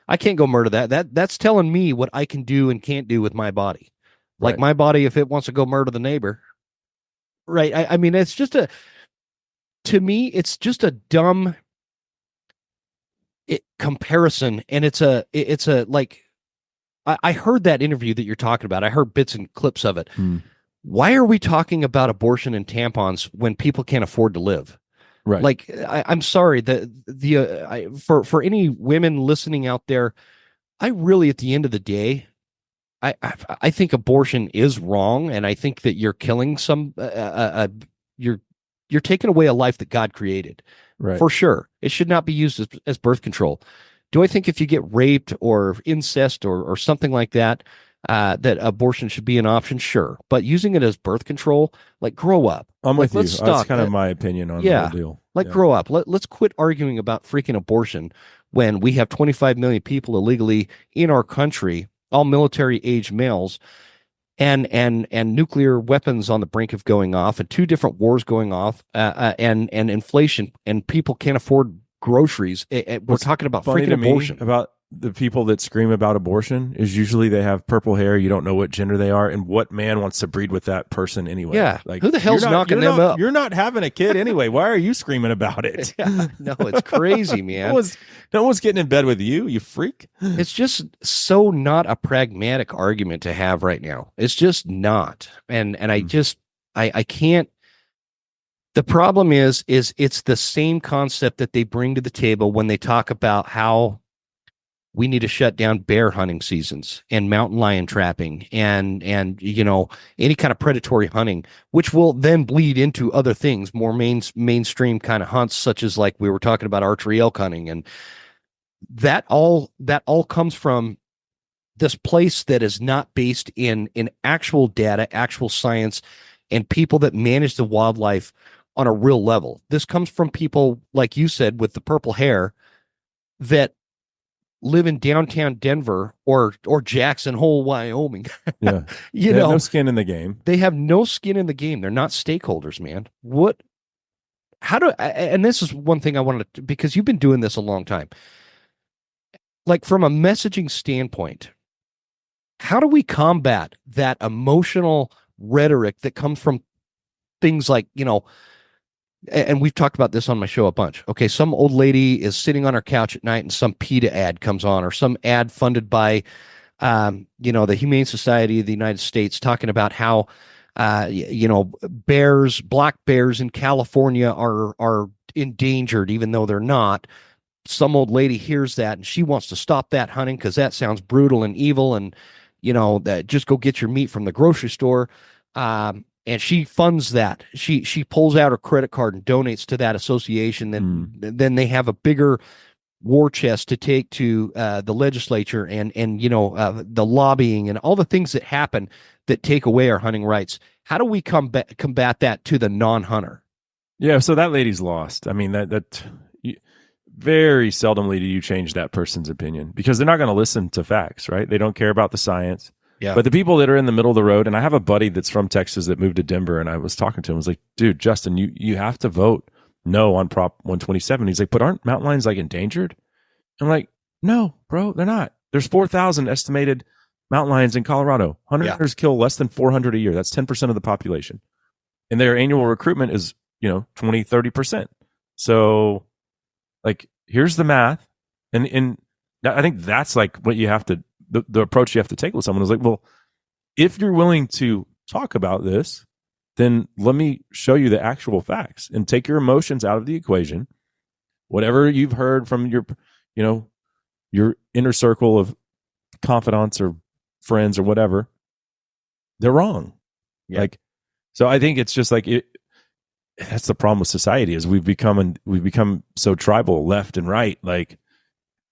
I can't go murder that. That's telling me what I can do and can't do with my body. Like my body, if it wants to go murder the neighbor. Right. I mean, to me, it's just a dumb. comparison, and it's a like I heard that interview that you're talking about. I heard bits and clips of it. Why are we talking about abortion and tampons when people can't afford to live? Right. Like, I'm sorry, for any women listening out there, I really, at the end of the day, I think abortion is wrong, and I think that you're killing you're taking away a life that God created, Right. for sure. It should not be used as birth control. Do I think if you get raped or incest or something like that, that abortion should be an option? Sure, but using it as birth control, like, grow up. I'm Like, with you. let's stop. That's kind of my opinion on the whole deal. Like, grow up. Let's quit arguing about freaking abortion when we have 25 million people illegally in our country, all military age males, and nuclear weapons on the brink of going off, and two different wars going off, and inflation, and people can't afford groceries. We're talking about freaking abortion. About the people that scream about abortion is usually they have purple hair. You don't know what gender they are, and what man wants to breed with that person anyway? Yeah, like, who the hell's knocking them up? You're not having a kid anyway. Why are you screaming about it? Yeah, no, it's crazy, man. No one's getting in bed with you freak. It's just so not a pragmatic argument to have right now. It's just not, and I can't. The problem is it's the same concept that they bring to the table when they talk about how we need to shut down bear hunting seasons and mountain lion trapping and any kind of predatory hunting, which will then bleed into other things, more mainstream kind of hunts, such as, like we were talking about, archery elk hunting, and that all comes from this place that is not based in actual data, actual science, and people that manage the wildlife on a real level. This comes from people, like you said, with the purple hair that live in downtown Denver or Jackson Hole, Wyoming. Yeah. They have no skin in the game. They have no skin in the game. They're not stakeholders, man. And this is one thing I wanted to, because you've been doing this a long time. Like, from a messaging standpoint, how do we combat that emotional rhetoric that comes from things like, and we've talked about this on my show a bunch. Okay, some old lady is sitting on her couch at night and some PETA ad comes on, or some ad funded by, the Humane Society of the United States, talking about how, black bears in California are endangered, even though they're not. Some old lady hears that and she wants to stop that hunting because that sounds brutal and evil, and that just go get your meat from the grocery store. And she funds that. She pulls out her credit card and donates to that association. Then they have a bigger war chest to take to the legislature and the lobbying and all the things that happen that take away our hunting rights. How do we combat that to the non-hunter? Yeah, so that lady's lost. I mean, very seldomly do you change that person's opinion, because they're not going to listen to facts, right? They don't care about the science. Yeah. But the people that are in the middle of the road, and I have a buddy that's from Texas that moved to Denver, and I was talking to him. I was like, dude, Justin, you have to vote no on Prop 127. He's like, but aren't mountain lions like endangered? I'm like, no, bro, they're not. There's 4,000 estimated mountain lions in Colorado. Hunters kill less than 400 a year. That's 10% of the population. And their annual recruitment is, 20, 30%. So, like, here's the math. And I think that's like what you have to, the approach you have to take with someone is like, well, if you're willing to talk about this, then let me show you the actual facts and take your emotions out of the equation. Whatever you've heard from your inner circle of confidants or friends or whatever, they're wrong. Yeah. Like, so I think it's just like that's the problem with society is we've become so tribal, left and right. Like,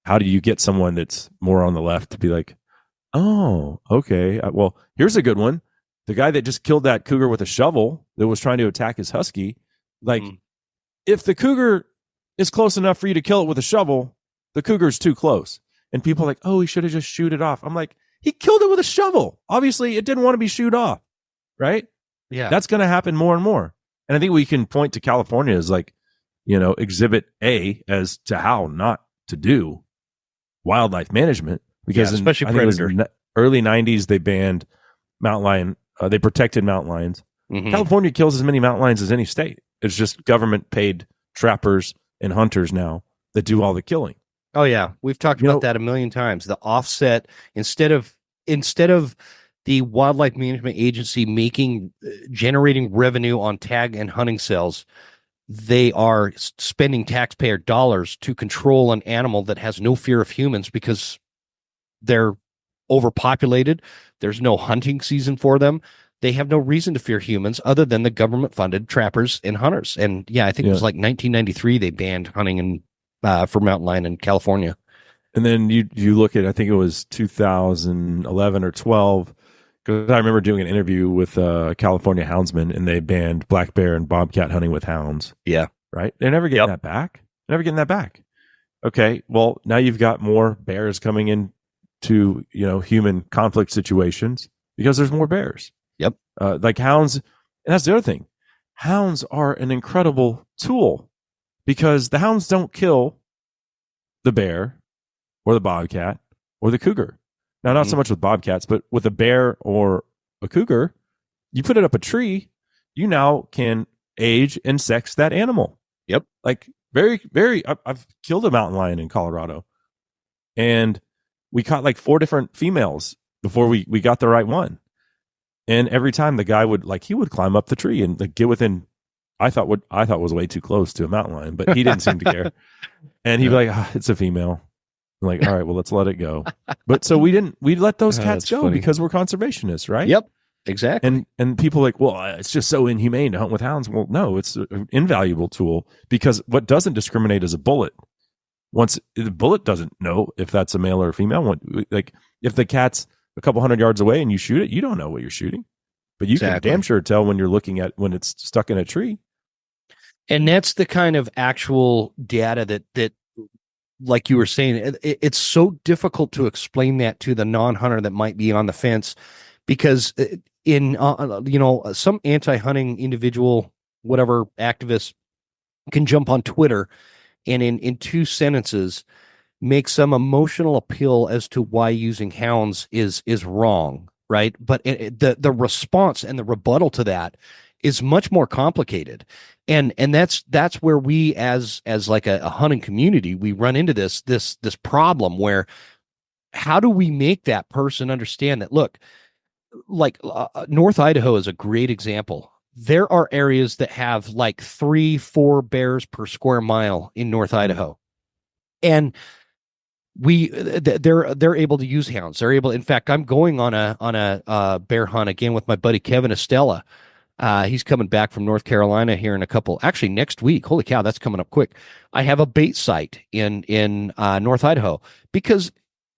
how do you get someone that's more on the left to be like, oh, okay, well, here's a good one. The guy that just killed that cougar with a shovel that was trying to attack his husky. Like, if the cougar is close enough for you to kill it with a shovel, the cougar's too close. And people are like, oh, he should have just shoot it off. I'm like, he killed it with a shovel. Obviously, it didn't want to be shooed off, right? Yeah. That's going to happen more and more. And I think we can point to California as like, exhibit A as to how not to do wildlife management, because especially predator. Early 90s, they banned mountain lion. They protected mountain lions. Mm-hmm. California kills as many mountain lions as any state. It's just government paid trappers and hunters now that do all the killing. Oh yeah, we've talked You about know, that a million times. The offset instead of the Wildlife Management Agency making generating revenue on tag and hunting sales, they are spending taxpayer dollars to control an animal that has no fear of humans because they're overpopulated. There's no hunting season for them. They have no reason to fear humans other than the government funded trappers and hunters. And yeah, I think it yeah. was like 1993 they banned hunting for mountain lion in California. And then you look at, I think it was 2011 or 12, because I remember doing an interview with a California houndsman, and they banned black bear and bobcat hunting with hounds. Yeah. Right? They're never getting that back. Never getting that back. Okay, well, now you've got more bears coming in to, human conflict situations because there's more bears. Yep. Like hounds, and that's the other thing. Hounds are an incredible tool because the hounds don't kill the bear or the bobcat or the cougar. Now, not so much with bobcats, but with a bear or a cougar, you put it up a tree, you now can age and sex that animal. Yep. Like very, very, I've killed a mountain lion in Colorado, and we caught like 4 different females before we got the right one. And every time the guy would climb up the tree and like get within, I thought was way too close to a mountain lion, but he didn't seem to care. And he'd be like, it's a female. I'm like, all right, well, let's let it go. But so we let those cats go funny. Because we're conservationists, right? Yep, exactly. And people are like, well, it's just so inhumane to hunt with hounds. Well, no, it's an invaluable tool because what doesn't discriminate is a bullet. Once the bullet doesn't know if that's a male or a female, like if the cat's a couple hundred yards away and you shoot it, you don't know what you're shooting, but you can damn sure tell when you're looking at when it's stuck in a tree. And that's the kind of actual data that like you were saying, it's so difficult to explain that to the non-hunter that might be on the fence because in some anti-hunting individual, whatever activist can jump on Twitter and in 2 sentences make some emotional appeal as to why using hounds is wrong, right? But the response and the rebuttal to that is much more complicated. And that's where we as like a hunting community, we run into this problem where how do we make that person understand that, look, like North Idaho is a great example. There are areas that have like 3-4 bears per square mile in North Idaho. And they're able to use hounds. They're able, in fact, I'm going on a bear hunt again with my buddy Kevin Estella. He's coming back from North Carolina here in actually next week. Holy cow, that's coming up quick. I have a bait site in North Idaho because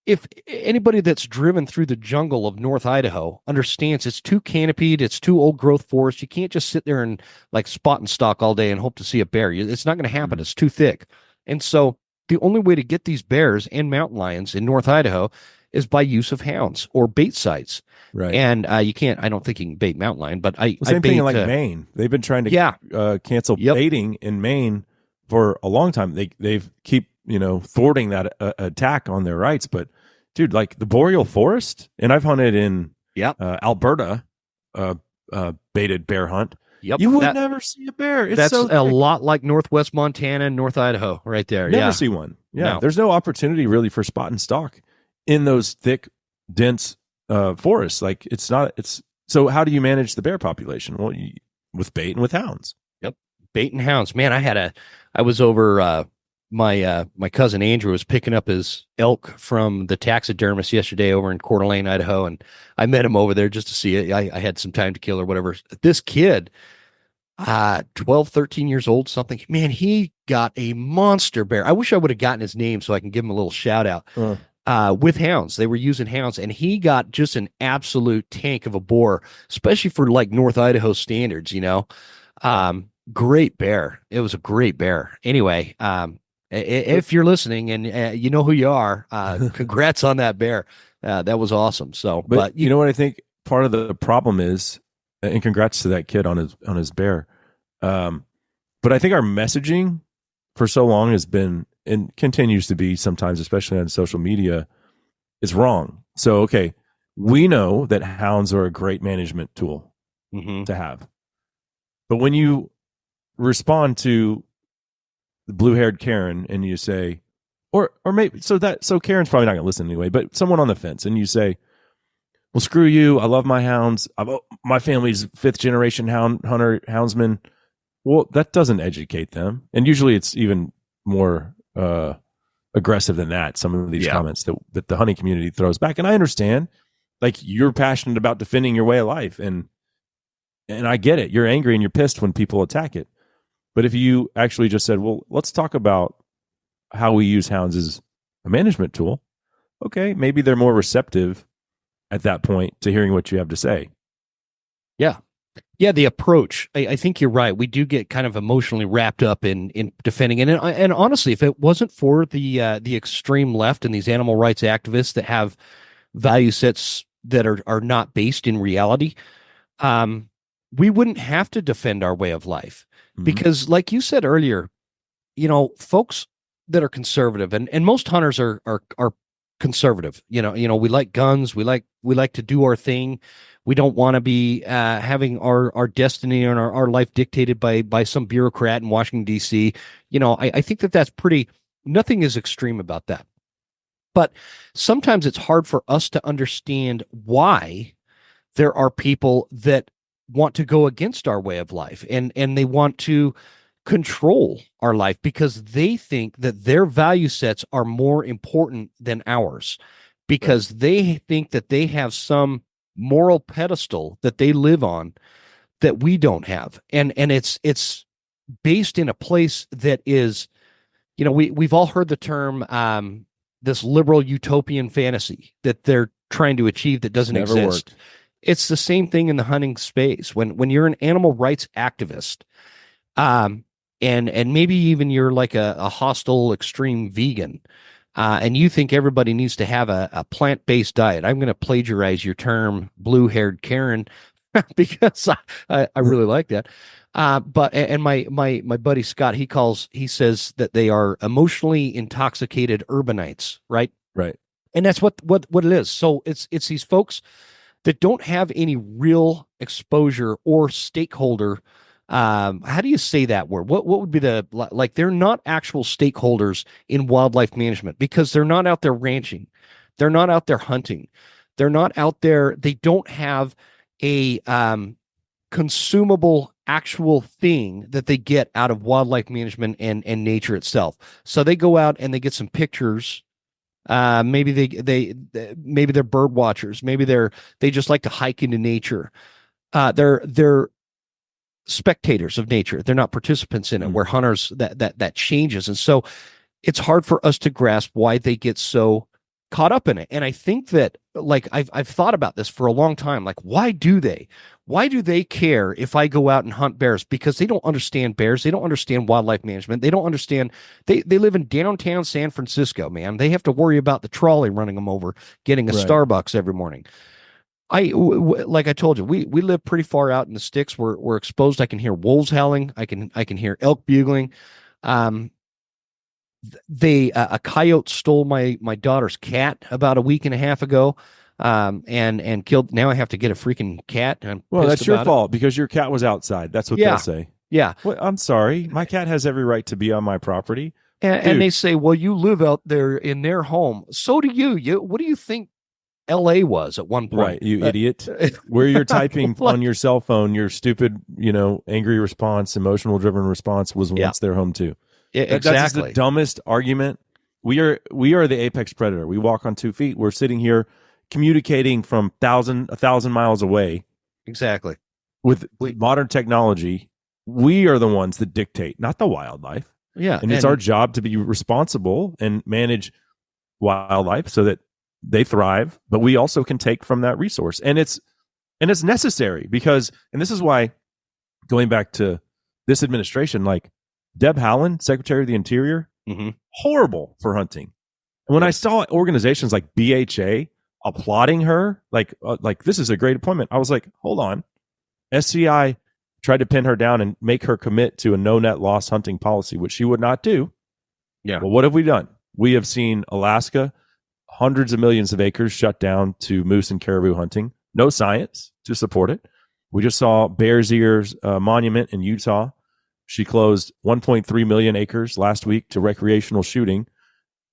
if anybody that's driven through the jungle of North Idaho understands it's too canopied, it's too old growth forest. You can't just sit there and like spot and stalk all day and hope to see a bear. It's not going to happen. Mm-hmm. It's too thick. And so the only way to get these bears and mountain lions in North Idaho is by use of hounds or bait sites. Right. And you can't, I don't think you can bait mountain lion, but same thing in like Maine. They've been trying to cancel baiting in Maine for a long time. They've keep, thwarting that attack on their rights. But dude, like the boreal forest, and I've hunted in Alberta, baited bear hunt. Yep. You would never see a bear. That's a lot like Northwest Montana and North Idaho right there. Never see one. Yeah. No. There's no opportunity really for spot and stalk in those thick, dense forests. Like so how do you manage the bear population? Well, with bait and with hounds. Yep. Bait and hounds. Man, I was over my cousin Andrew was picking up his elk from the taxidermist yesterday over in Coeur d'Alene, Idaho, and I met him over there just to see it. I had some time to kill or whatever. This kid, 12, 13 years old, something, man, he got a monster bear. I wish I would have gotten his name so I can give him a little shout out. With hounds. They were using hounds, and he got just an absolute tank of a boar, especially for like North Idaho standards, great bear. It was a great bear. Anyway, if you're listening and you know who you are, congrats on that bear. That was awesome. So, but you know what I think part of the problem is, and congrats to that kid on his bear. But I think our messaging for so long has been and continues to be sometimes, especially on social media, is wrong. So, okay, we know that hounds are a great management tool to have. But when you respond to the blue-haired Karen and you say, or maybe so Karen's probably not going to listen anyway, but someone on the fence, and you say, well, screw you, I love my hounds, my family's 5th generation houndsman. Well, that doesn't educate them, and usually it's even more aggressive than that. Some of these comments that the hunting community throws back, and I understand, like, you're passionate about defending your way of life, and I get it. You're angry and you're pissed when people attack it. But if you actually just said, well, let's talk about how we use hounds as a management tool, okay, maybe they're more receptive at that point to hearing what you have to say. Yeah, the approach. I think you're right. We do get kind of emotionally wrapped up in defending it. And honestly, if it wasn't for the extreme left and these animal rights activists that have value sets that are not based in reality, we wouldn't have to defend our way of life. Mm-hmm. Because like you said earlier, folks that are conservative, and most hunters are conservative. We like guns. We like to do our thing. We don't want to be having our destiny and our life dictated by some bureaucrat in Washington, D.C. I think that's pretty, nothing is extreme about that. But sometimes it's hard for us to understand why there are people that want to go against our way of life, and they want to control our life because they think that their value sets are more important than ours, because they think that they have some moral pedestal that they live on that we don't have. And it's based in a place that is, we've all heard the term, this liberal utopian fantasy that they're trying to achieve that doesn't Never exist. Worked. It's the same thing in the hunting space. When you're an animal rights activist, and maybe even you're like a hostile extreme vegan, and you think everybody needs to have a plant-based diet. I'm going to plagiarize your term, blue-haired Karen, because I really like that. But my buddy Scott, he says that they are emotionally intoxicated urbanites, right? Right. And that's what it is. So it's these folks that don't have any real exposure or stakeholder. How do you say that word? What would be like? They're not actual stakeholders in wildlife management because they're not out there ranching. They're not out there hunting. They're not out there. They don't have a consumable actual thing that they get out of wildlife management and nature itself. So they go out and they get some pictures. Maybe maybe they're bird watchers. Maybe they just like to hike into nature. They're spectators of nature. They're not participants in it. Where hunters, that changes. And so it's hard for us to grasp why they get so caught up in it. And I think that, like, I've thought about this for a long time. Like, why do they care if I go out and hunt bears? Because they don't understand bears. They don't understand wildlife management. They don't understand. They live in downtown San Francisco, man. They have to worry about the trolley running them over, getting a Starbucks every morning. Like I told you, we live pretty far out in the sticks. We're exposed. I can hear wolves howling. I can hear elk bugling. A coyote stole my daughter's cat about a week and a half ago, and killed. Now I have to get a freaking cat. Well, that's your fault because your cat was outside. That's what they'll say. Yeah. Well, I'm sorry. My cat has every right to be on my property. And they say, well, you live out there in their home. So do you. What do you think L.A. was at one point? Right, you idiot. Where you're typing on your cell phone, your stupid, angry response, emotional driven response was once their home too. Exactly. That's the dumbest argument. We are the apex predator. We walk on 2 feet. We're sitting here communicating from 1,000 miles away. Exactly. With modern technology, we are the ones that dictate, not the wildlife. Yeah. And it's our job to be responsible and manage wildlife so that they thrive, but we also can take from that resource. And it's necessary because, and this is why, going back to this administration, like Deb Haaland, Secretary of the Interior, horrible for hunting. And when I saw organizations like BHA applauding her, like this is a great appointment, I was like, hold on. SCI tried to pin her down and make her commit to a no net loss hunting policy, which she would not do. Yeah. Well, what have we done? We have seen Alaska, hundreds of millions of acres shut down to moose and caribou hunting. No science to support it. We just saw Bears Ears Monument in Utah. She closed 1.3 million acres last week to recreational shooting.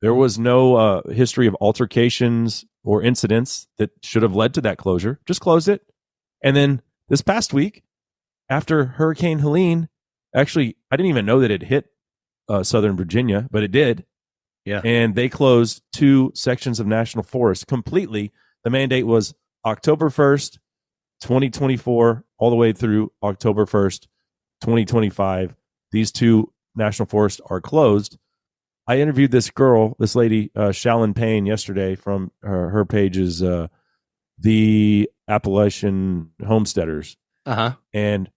There was no history of altercations or incidents that should have led to that closure. Just closed it. And then this past week, after Hurricane Helene, actually, I didn't even know that it hit Southern Virginia, but it did. Yeah. And they closed 2 sections of national forest completely. The mandate was October 1st, 2024, all the way through October 1st, 2025. These 2 national forests are closed. I interviewed this lady, Shallon Payne, yesterday from her page is the Appalachian Homesteaders. Uh-huh. And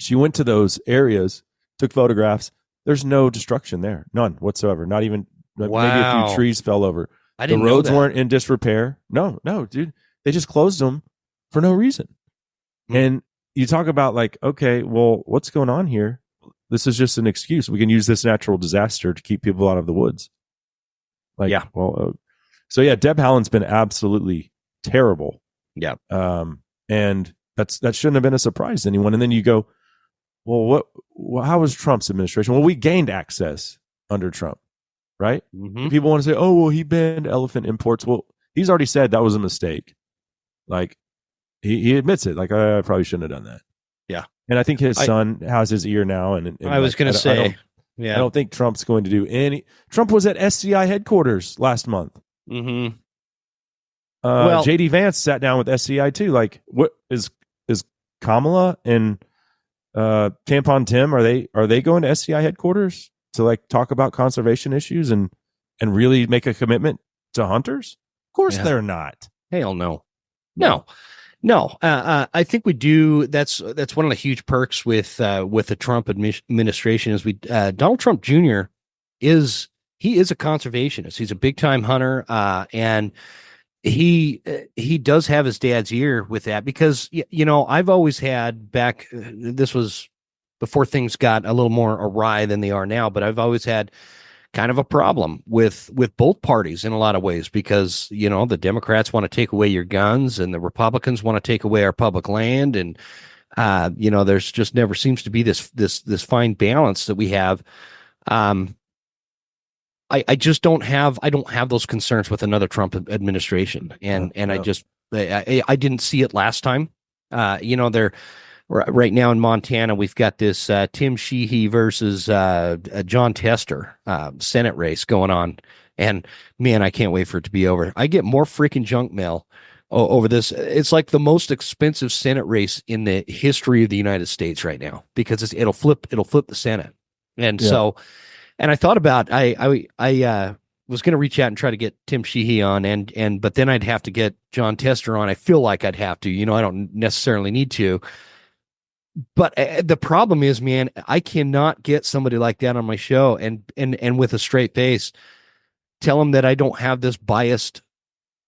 she went to those areas, took photographs. There's no destruction there. None whatsoever. Not even maybe a few trees fell over. I didn't The roads know that. weren't in disrepair. No, dude. They just closed them for no reason. And you talk about like, okay, well, what's going on here? This is just an excuse. We can use this natural disaster to keep people out of the woods. Like, yeah. Well, so yeah, Deb Haaland's been absolutely terrible. Yeah. And that shouldn't have been a surprise to anyone. And then you go, well, how was Trump's administration? Well, we gained access under Trump, right? Mm-hmm. People want to say, oh, well, he banned elephant imports. Well, he's already said that was a mistake. Like, he admits it. Like, I probably shouldn't have done that. Yeah. And I think his son has his ear now. And I was going to say, I don't think Trump's going to do any. Trump was at SCI headquarters last month. Mm-hmm. JD Vance sat down with SCI too. Like, what is Kamala and Tampon Tim? Are they going to SCI headquarters to like talk about conservation issues and really make a commitment to hunters? Of course they're not. Hell no. No. I think we do. That's one of the huge perks with the Trump administration is Donald Trump Jr. is a conservationist. He's a big time hunter, and he does have his dad's ear with that because I've always had back. This was before things got a little more awry than they are now, but I've always had kind of a problem with both parties in a lot of ways because the Democrats want to take away your guns and the Republicans want to take away our public land, and there's just never seems to be this fine balance that we have. I just don't have those concerns with another Trump administration, and I didn't see it last time. They're right now in Montana. We've got this Tim Sheehy versus John Tester Senate race going on, and man, I can't wait for it to be over. I get more freaking junk mail over this. It's like the most expensive Senate race in the history of the United States right now because it'll flip the Senate, and so. And I thought about I was going to reach out and try to get Tim Sheehy on, but then I'd have to get John Tester on. I feel like I'd have to, I don't necessarily need to. But the problem is, man, I cannot get somebody like that on my show and with a straight face tell them that I don't have this biased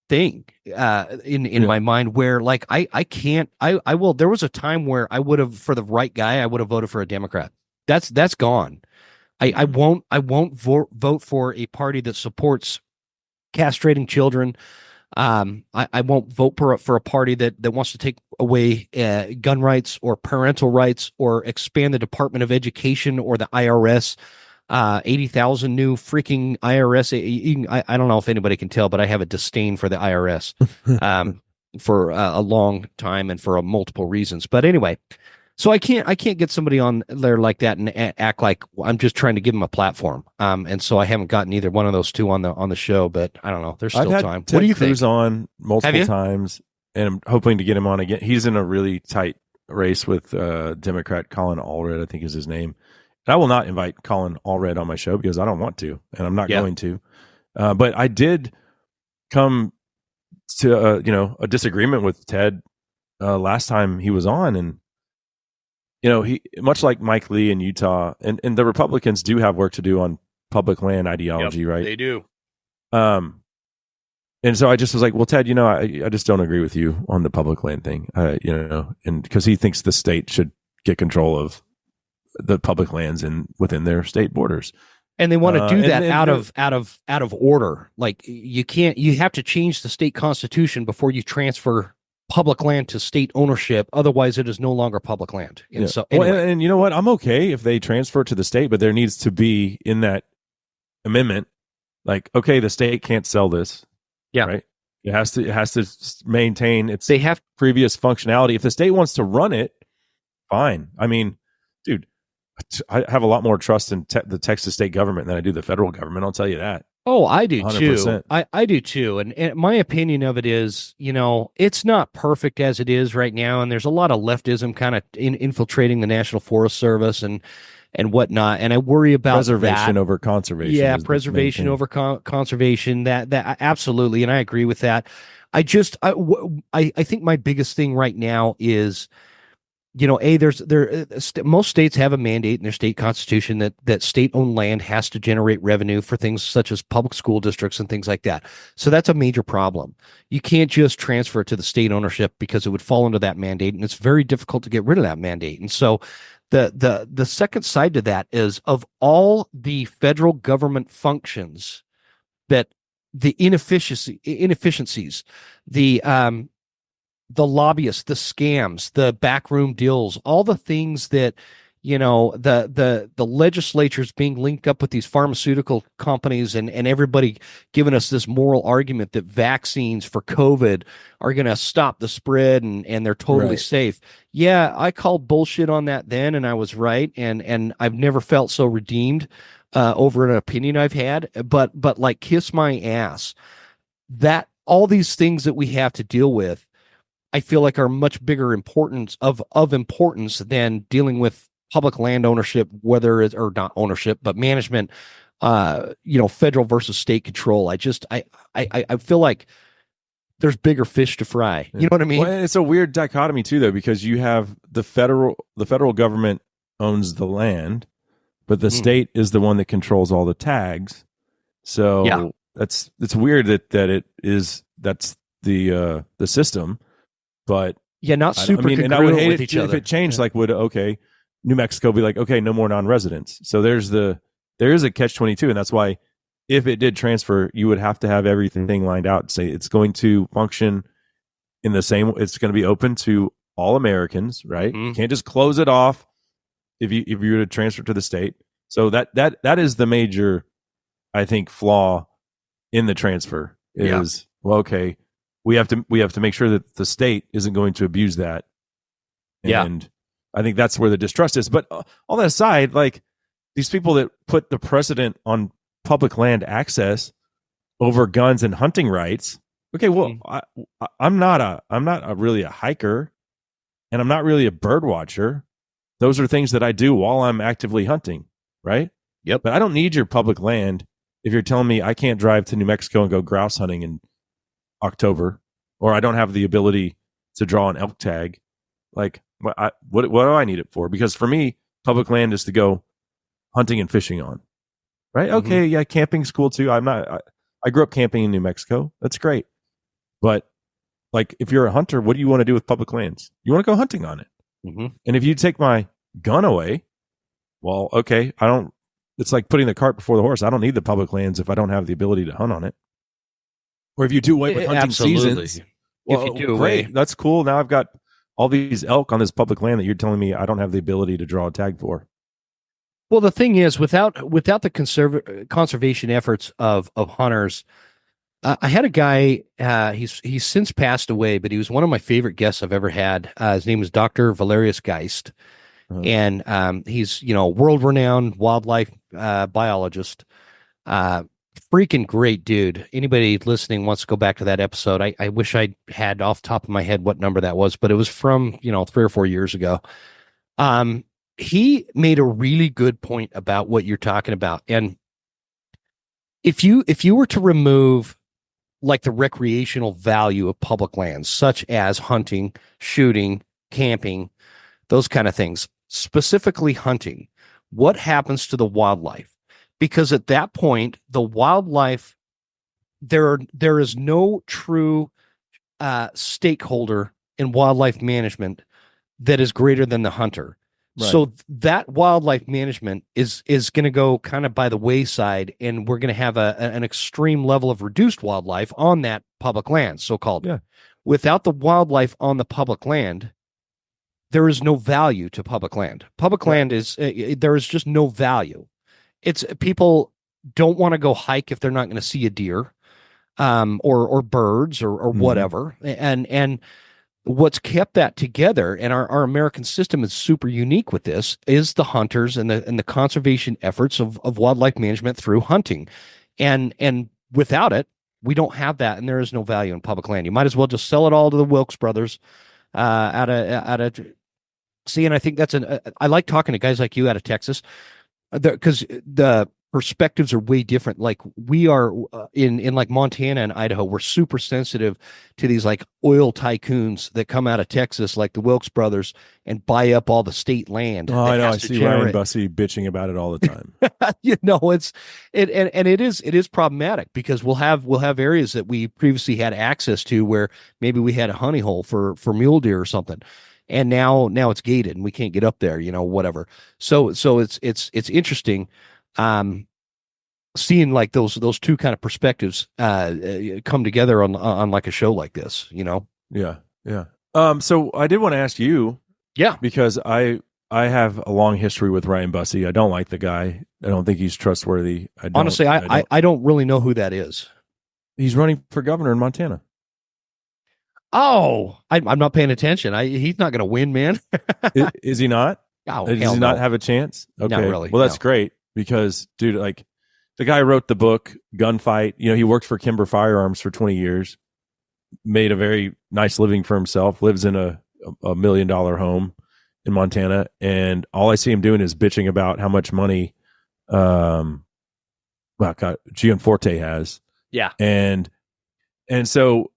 thing in my mind where like I can't. I will. There was a time where I would have, for the right guy, I would have voted for a Democrat. That's gone. I won't vote for a party that supports castrating children. I won't vote for a party that wants to take away gun rights or parental rights or expand the Department of Education or the IRS. 80,000 new freaking IRS. I don't know if anybody can tell, but I have a disdain for the IRS for a long time and for multiple reasons. But anyway. So I can't get somebody on there like that and act like I'm just trying to give them a platform. And so I haven't gotten either one of those two on the show, but I don't know. There's still time. Ted What do you Cruz think? on multiple times, and I'm hoping to get him on again. He's in a really tight race with Democrat Colin Allred, I think is his name. And I will not invite Colin Allred on my show because I don't want to, and I'm not going to. But I did come to a disagreement with Ted last time he was on, and he, much like Mike Lee in Utah, and the Republicans do have work to do on public land ideology, right? They do. And so I just was like, well, Ted, I just don't agree with you on the public land thing, and because he thinks the state should get control of the public lands within their state borders. And they want to do that out of order. Like you have to change the state constitution before you transfer public land to state ownership. Otherwise, it is no longer public land. And so, anyway. Well, and you know what? I'm okay if they transfer it to the state, but there needs to be in that amendment like, okay, the state can't sell this, Yeah. right? It has to maintain its They have previous functionality. If the state wants to run it, fine. I mean, dude, I have a lot more trust in the Texas state government than I do the federal government. I'll tell you that. Oh, I do too. 100%. I do too. And my opinion of it is, it's not perfect as it is right now. And there's a lot of leftism kind of infiltrating the National Forest Service and whatnot. And I worry about Preservation that. over conservation. Yeah, is the main preservation thing. over conservation. That absolutely, and I agree with that. I think my biggest thing right now is, most states have a mandate in their state constitution that state-owned land has to generate revenue for things such as public school districts and things like that. So that's a major problem. You can't just transfer it to the state ownership because it would fall under that mandate, and it's very difficult to get rid of that mandate. And so the second side to that is, of all the federal government functions, that the inefficiencies, the lobbyists, the scams, the backroom deals, all the things that, the legislature's being linked up with these pharmaceutical companies, and everybody giving us this moral argument that vaccines for COVID are going to stop the spread and they're totally Right. safe. Yeah, I called bullshit on that then, and I was right. And I've never felt so redeemed over an opinion I've had. But like, kiss my ass, that all these things that we have to deal with, I feel like, are much bigger importance of importance than dealing with public land ownership, whether it's, or not ownership, but management, federal versus state control. I feel like there's bigger fish to fry. You know what I mean? Well, it's a weird dichotomy too, though, because you have the federal government owns the land, but the state is the one that controls all the tags. So Yeah. it's weird that's the system. But Yeah, not super and I would congruent hate with it each if other. it changed. Like, New Mexico be like, okay, no more non-residents. So there is a catch-22, and that's why if it did transfer, you would have to have everything lined out. Say it's going to function in the same. It's going to be open to all Americans, right? Mhm. You can't just close it off if you were to transfer to the state. So that is the major, I think, flaw in the transfer is, well, okay, we have to make sure that the state isn't going to abuse that. And I think that's where the distrust is. But all that aside, like, these people that put the precedent on public land access over guns and hunting rights. Okay, well, I'm not really a hiker, and I'm not really a bird watcher. Those are things that I do while I'm actively hunting, right? Yep. But I don't need your public land if you're telling me I can't drive to New Mexico and go grouse hunting in October, or I don't have the ability to draw an elk tag. Like, what do I need it for? Because for me, public land is to go hunting and fishing on, right? Mm-hmm. Okay, yeah, camping's cool too. I grew up camping in New Mexico. That's great. But, like, if you're a hunter, what do you want to do with public lands? You want to go hunting on it. Mm-hmm. And if you take my gun away, well, okay, it's like putting the cart before the horse. I don't need the public lands if I don't have the ability to hunt on it. Or if you do away with hunting seasons, well, if you do great, away, that's cool. Now I've got all these elk on this public land that you're telling me I don't have the ability to draw a tag for. well, the thing is, without the conservation efforts of hunters, I had a guy. He's since passed away, but he was one of my favorite guests I've ever had. His name is Dr. Valerius Geist, and he's world renowned wildlife biologist. Freaking great dude. Anybody listening wants to go back to that episode. I wish I had off the top of my head what number that was, but it was from 3 or 4 years ago. He made a really good point about what you're talking about. And if you were to remove, like, the recreational value of public lands, such as hunting, shooting, camping, those kind of things, specifically hunting, what happens to the wildlife? Because at that point, the wildlife, there is no true stakeholder in wildlife management that is greater than the hunter. Right. So that wildlife management is going to go kind of by the wayside, and we're going to have an extreme level of reduced wildlife on that public land, so-called. Yeah. Without the wildlife on the public land, there is no value to public land. Public land is there is just no value. It's people don't want to go hike if they're not going to see a deer, or birds or Mhm. whatever. And what's kept that together, and our American system is super unique with this, is the hunters and the conservation efforts of wildlife management through hunting. And without it, we don't have that, and there is no value in public land. You might as well just sell it all to the Wilkes brothers, out of see. And I think I like talking to guys like you out of Texas, because the perspectives are way different. Like we are, in like Montana and Idaho, we're super sensitive to these like oil tycoons that come out of Texas, like the Wilkes brothers, and buy up all the state land Oh, that I know. has I to see Ryan generate. Bussey bitching about it all the time. It's and it is problematic, because we'll have areas that we previously had access to where maybe we had a honey hole for mule deer or something, and now it's gated and we can't get up there, whatever. So it's interesting, um seeing like those two kind of perspectives come together on like a show like this. Yeah, yeah. So I did want to ask you, Yeah. because I have a long history with Ryan Bussey. I don't like the guy. I don't think he's trustworthy. Honestly, I don't really know who that is. He's running for governor in Montana. Oh, I'm not paying attention. He's not going to win, man. Is he not? Oh, Does hell he no. not have a chance? Okay. Not really. Well, that's No. great, because, dude, like, the guy wrote the book Gunfight. He worked for Kimber Firearms for 20 years, made a very nice living for himself, lives in a $1 million home in Montana, and all I see him doing is bitching about how much money Gianforte has. Yeah. And so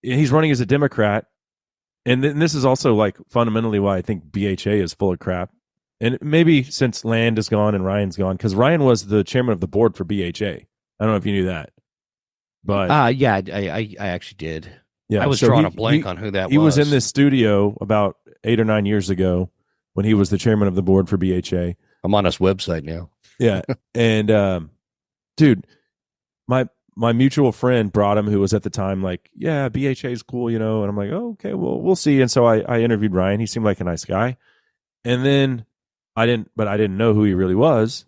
he's running as a Democrat. And this is also like fundamentally why I think BHA is full of crap. And maybe since Land is gone and Ryan's gone, because Ryan was the chairman of the board for BHA. I don't know if you knew that, but Yeah, I actually did. yeah, I was so drawing a blank on who that was. He was in this studio about 8 or 9 years ago when he was the chairman of the board for BHA. I'm on his website now. Yeah, and dude, my mutual friend brought him, who was at the time like, yeah, BHA is cool, and I'm like, oh, okay, well, we'll see. And so I interviewed Ryan. He seemed like a nice guy, and then I didn't know who he really was.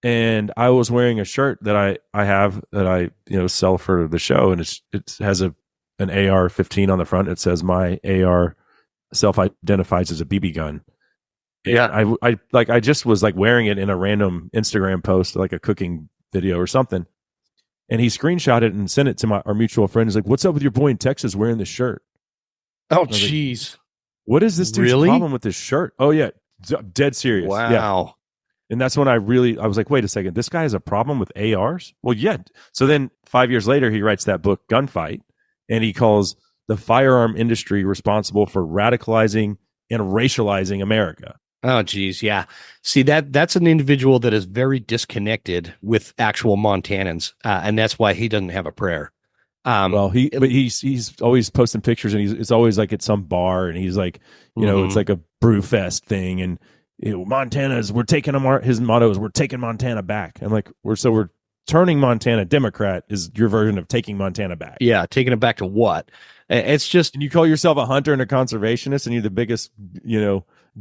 And I was wearing a shirt that I have that I sell for the show, and it has an AR-15 on the front. It says my AR self-identifies as a BB gun. Yeah. I just was like wearing it in a random Instagram post, like a cooking video or something. And he screenshot it and sent it to our mutual friend. He's like, "What's up with your boy in Texas wearing this shirt?" Oh, jeez. Like, what is this dude's problem with this shirt? Oh yeah, dead serious. Wow. Yeah. And that's when I was like, wait a second, this guy has a problem with ARs? Well, yeah. So then 5 years later, he writes that book, Gunfight, and he calls the firearm industry responsible for radicalizing and racializing America. Oh, geez. Yeah. See, that's an individual that is very disconnected with actual Montanans. And that's why he doesn't have a prayer. Well, he's always posting pictures, and it's always like at some bar, and he's like, it's like a brew fest thing, and we're taking them. His motto is, "We're taking Montana back." And like, we're turning Montana Democrat is your version of taking Montana back. Yeah, taking it back to what? It's just, and you call yourself a hunter and a conservationist, and you're the biggest,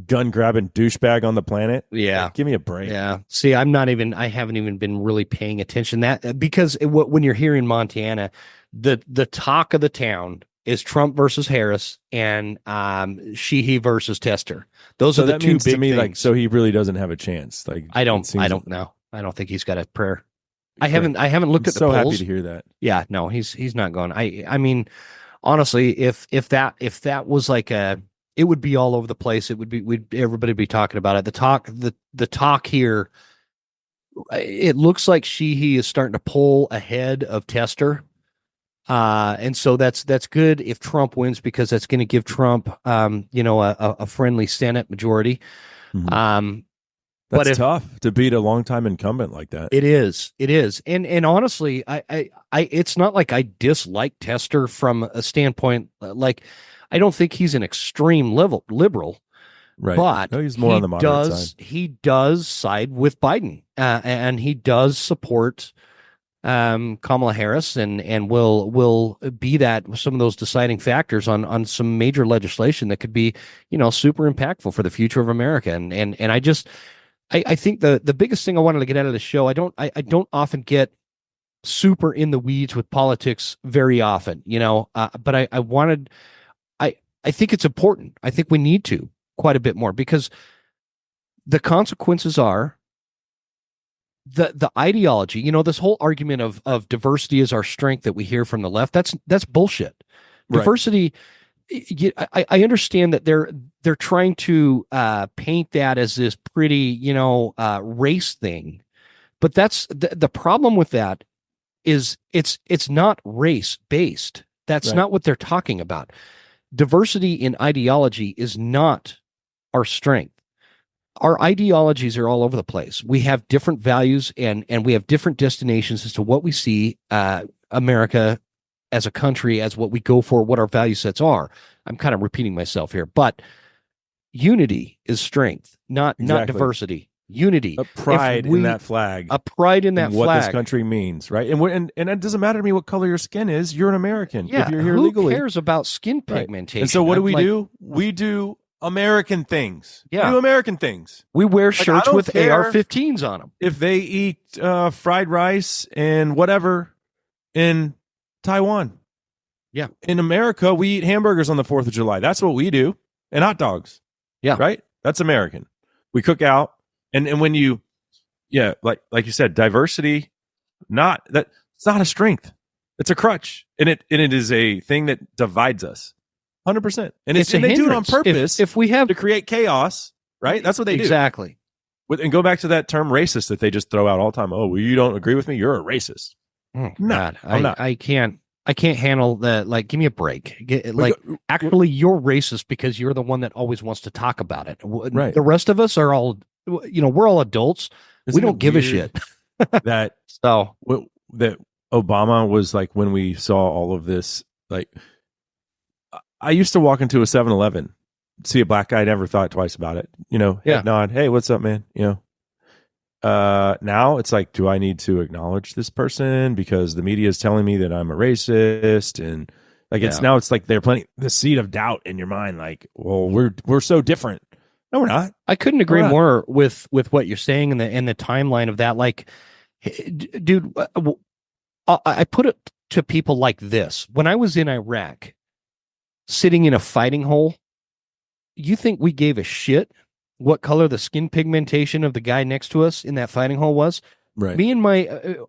gun grabbing douchebag on the planet. Yeah. Like, give me a break. Yeah. See, I haven't even been really paying attention because when you're here in Montana, the talk of the town is Trump versus Harris and Sheehy versus Tester. Those are the two big to me, things. like, so he really doesn't have a chance. Like, I don't know. I don't think he's got a prayer. I haven't looked at the so polls. Happy to hear that. Yeah, no, he's not going. I mean, honestly, if that was like it would be all over the place. It would be, everybody would be talking about it. The talk here, it looks like Sheehy is starting to pull ahead of Tester. And so that's good if Trump wins, because that's going to give Trump, a friendly Senate majority. Mm-hmm. That's tough to beat a longtime incumbent like that. It is. And honestly, I it's not like I dislike Tester from a standpoint, like, I don't think he's an extreme liberal, right? But no, he's more on the moderate side. He does side with Biden, and he does support Kamala Harris, and will be that some of those deciding factors on some major legislation that could be, super impactful for the future of America. And I just, I think the biggest thing I wanted to get out of the show, I don't often get super in the weeds with politics very often, but I think it's important. I think we need to quite a bit more because the consequences are the ideology, this whole argument of diversity is our strength that we hear from the left. That's bullshit. Right. Diversity, I understand that they're trying to paint that as this pretty, race thing, but that's the problem with that is it's not race based. That's Right. not what they're talking about. Diversity in ideology is not our strength. Our ideologies are all over the place. We have different values and we have different destinations as to what we see America as a country, as what we go for, what our value sets are. I'm kind of repeating myself here, but unity is strength, not diversity. Unity, a pride in that flag, a pride in that what flag. this country means, right? And it doesn't matter to me what color your skin is. You're an American. Yeah, if you're here who legally. cares about skin pigmentation? Right. And so what do we do? We do American things. Yeah. We do American things. We wear shirts with care AR-15s on them. If they eat fried rice and whatever in Taiwan. Yeah. In America, we eat hamburgers on the 4th of July. That's what we do. And hot dogs. Yeah. Right? That's American. We cook out. And when you, like you said, diversity, it's not a strength. It's a crutch. And it is a thing that divides us. 100%. And they do it on purpose if we have to create chaos, right? That's what they do. Exactly. And go back to that term racist that they just throw out all the time. Oh, well, you don't agree with me? You're a racist. Oh, no, God. I'm not. I can't handle that. Like, give me a break. Actually, you're racist because you're the one that always wants to talk about it. Right. The rest of us are all, we're all adults. Isn't we don't give a shit. that Obama was like, when we saw all of this, like, I used to walk into a 7-Eleven, see a black guy, never thought twice about it. Head nod. Hey, what's up, man? Now it's like, do I need to acknowledge this person because the media is telling me that I'm a racist? And like, it's like they're planting the seed of doubt in your mind. Like, well, we're so different. No, we're not. I couldn't agree more with what you're saying and the timeline of that. Like, dude, I put it to people like this. When I was in Iraq, sitting in a fighting hole, you think we gave a shit what color the skin pigmentation of the guy next to us in that fighting hole was? Right. Me and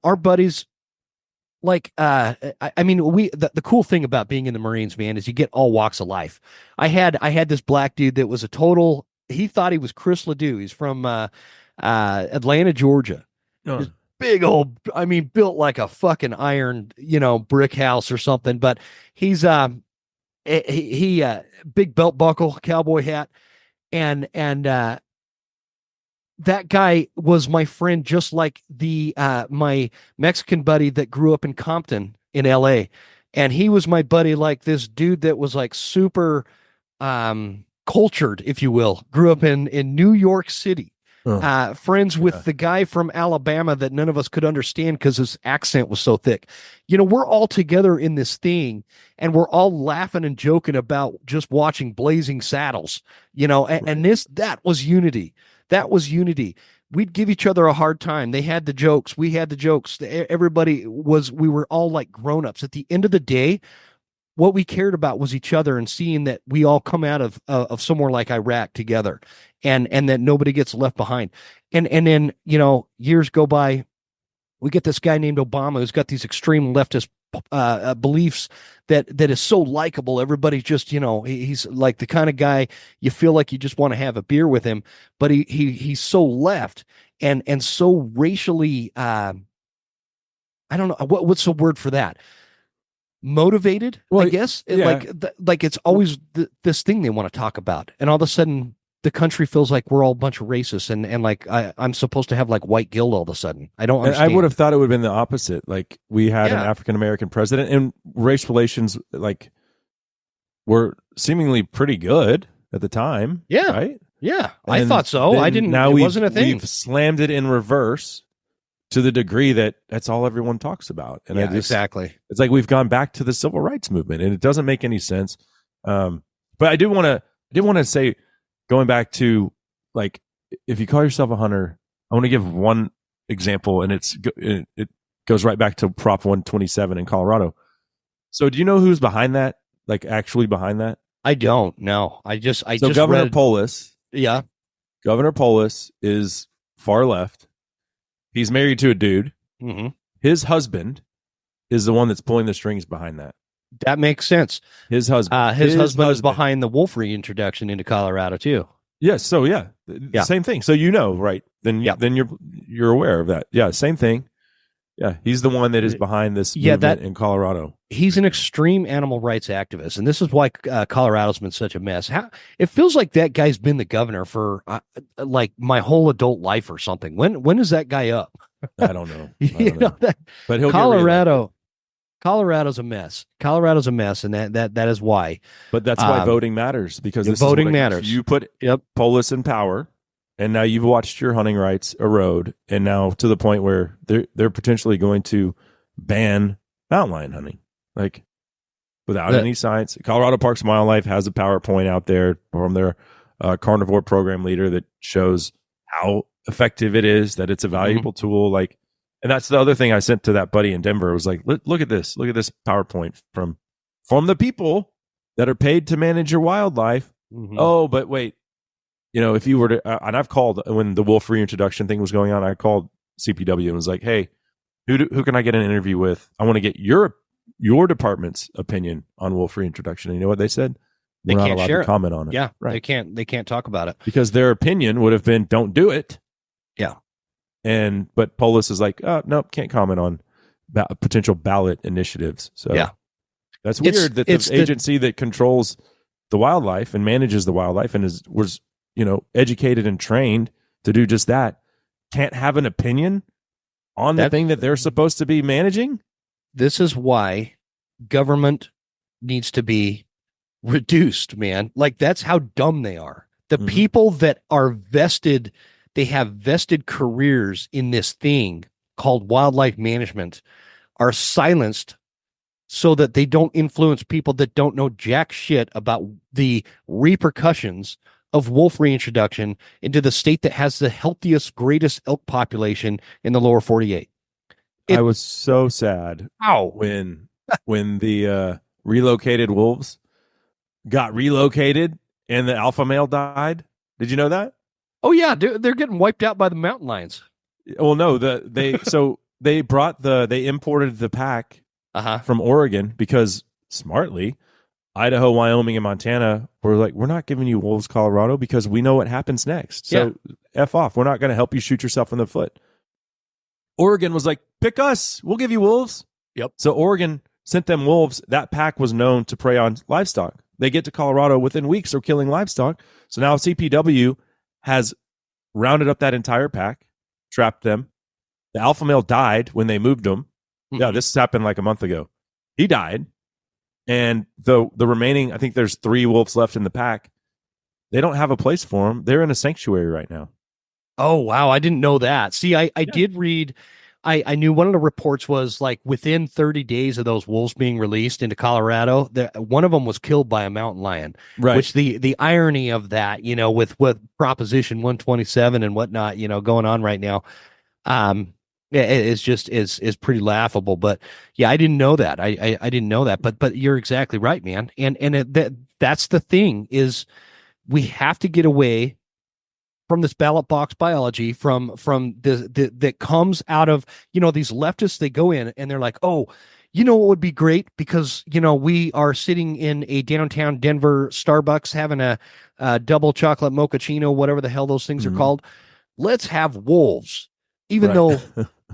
our buddies, like, the cool thing about being in the Marines, man, is you get all walks of life. I had this black dude that was a total, he thought he was Chris Ledoux. He's from Atlanta, Georgia. This big old, built like a fucking iron, brick house or something. But he's he big belt buckle, cowboy hat, and that guy was my friend, just like my Mexican buddy that grew up in Compton in LA. And he was my buddy, like this dude that was like super cultured, if you will, grew up in New York City. Friends with the guy from Alabama that none of us could understand because his accent was so thick. We're all together in this thing and we're all laughing and joking about just watching Blazing Saddles, and that was unity. That was unity. We'd give each other a hard time. They had the jokes. We had the jokes. We were all like grown-ups. At the end of the day, what we cared about was each other and seeing that we all come out of somewhere like Iraq together and that nobody gets left behind. And then, years go by, we get this guy named Obama who's got these extreme leftist beliefs that is so likable. Everybody just, he's like the kind of guy you feel like you just want to have a beer with him, but he's so left and so racially, I don't know, what's the word for that? Motivated, I guess. Yeah. Like it's always this thing they want to talk about, and all of a sudden the country feels like we're all a bunch of racists, and like I'm supposed to have like white guilt all of a sudden. I don't understand. I would have thought it would have been the opposite. Like, we had an African American president, and race relations like were seemingly pretty good at the time. Yeah, right. Yeah, I thought so. I didn't. Now it wasn't a thing. We've slammed it in reverse to the degree that that's all everyone talks about. And exactly. It's like we've gone back to the civil rights movement, and it doesn't make any sense. But I did want to say, going back to like if you call yourself a hunter, I want to give one example, and it goes right back to Prop 127 in Colorado. So do you know who's behind that? Like actually behind that? I don't know. I just Governor read. Polis. Yeah. Governor Polis is far left. He's married to a dude. Mm-hmm. His husband is the one that's pulling the strings behind that. That makes sense. His husband. His husband is behind the wolf reintroduction into Colorado too. Yes. So yeah. Same thing. So right? Then you're aware of that. Yeah. Same thing. Yeah. He's the one that is behind this movement in Colorado. He's an extreme animal rights activist, and this is why Colorado's been such a mess. It feels like that guy's been the governor for like my whole adult life or something. When is that guy up? I don't know. But he'll Colorado's a mess. Colorado's a mess, and that is why. But that's why voting matters, because voting matters. You put Polis in power, and now you've watched your hunting rights erode, and now to the point where they're potentially going to ban mountain lion hunting, like without any science. Colorado Parks and Wildlife has a PowerPoint out there from their carnivore program leader that shows how effective it is, that it's a valuable tool. Like, and that's the other thing I sent to that buddy in Denver. It was like, look at this PowerPoint from the people that are paid to manage your wildlife. Mm-hmm. Oh, but wait, if you were to, and I've called when the wolf reintroduction thing was going on, I called CPW and was like, hey, who can I get an interview with? I want to get your department's opinion on wolf reintroduction. And you know what they said? We're not allowed to comment on it. Yeah, right. They can't talk about it because their opinion would have been, don't do it. Yeah. But Polis is like, oh, nope, can't comment on potential ballot initiatives. So yeah, that's weird that the agency that controls the wildlife and manages the wildlife and was educated and trained to do just that can't have an opinion on the thing that they're supposed to be managing. This is why government needs to be reduced, man. Like, that's how dumb they are. The people that are vested, they have vested careers in this thing called wildlife management, are silenced so that they don't influence people that don't know jack shit about the repercussions of wolf reintroduction into the state that has the healthiest, greatest elk population in the lower 48. I was so sad when the relocated wolves got relocated and the alpha male died. Did you know that? Oh yeah, they're getting wiped out by the mountain lions. Well, no, they imported the pack from Oregon because smartly Idaho, Wyoming, and Montana were like, we're not giving you wolves, Colorado, because we know what happens next. So F off. We're not going to help you shoot yourself in the foot. Oregon was like, pick us. We'll give you wolves. Yep. So Oregon sent them wolves. That pack was known to prey on livestock. They get to Colorado within weeks, they're killing livestock. So now CPW has rounded up that entire pack, trapped them. The alpha male died when they moved him. Mm-hmm. Yeah, this happened like a month ago. He died. And the remaining, I think there's 3 wolves left in the pack. They don't have a place for them. They're in a sanctuary right now. Oh, wow. I didn't know that. See, I did read, I knew one of the reports was like within 30 days of those wolves being released into Colorado, one of them was killed by a mountain lion. Right. Which the irony of that, with Proposition 127 and whatnot, going on right now, is just is pretty laughable. But yeah, I didn't know that. I didn't know that. But you're exactly right, man. And that's the thing is we have to get away from this ballot box biology, from the that comes out of these leftists. They go in and they're like, oh, what would be great, because we are sitting in a downtown Denver Starbucks having a double chocolate mochaccino, whatever the hell those things are called. Let's have wolves, even though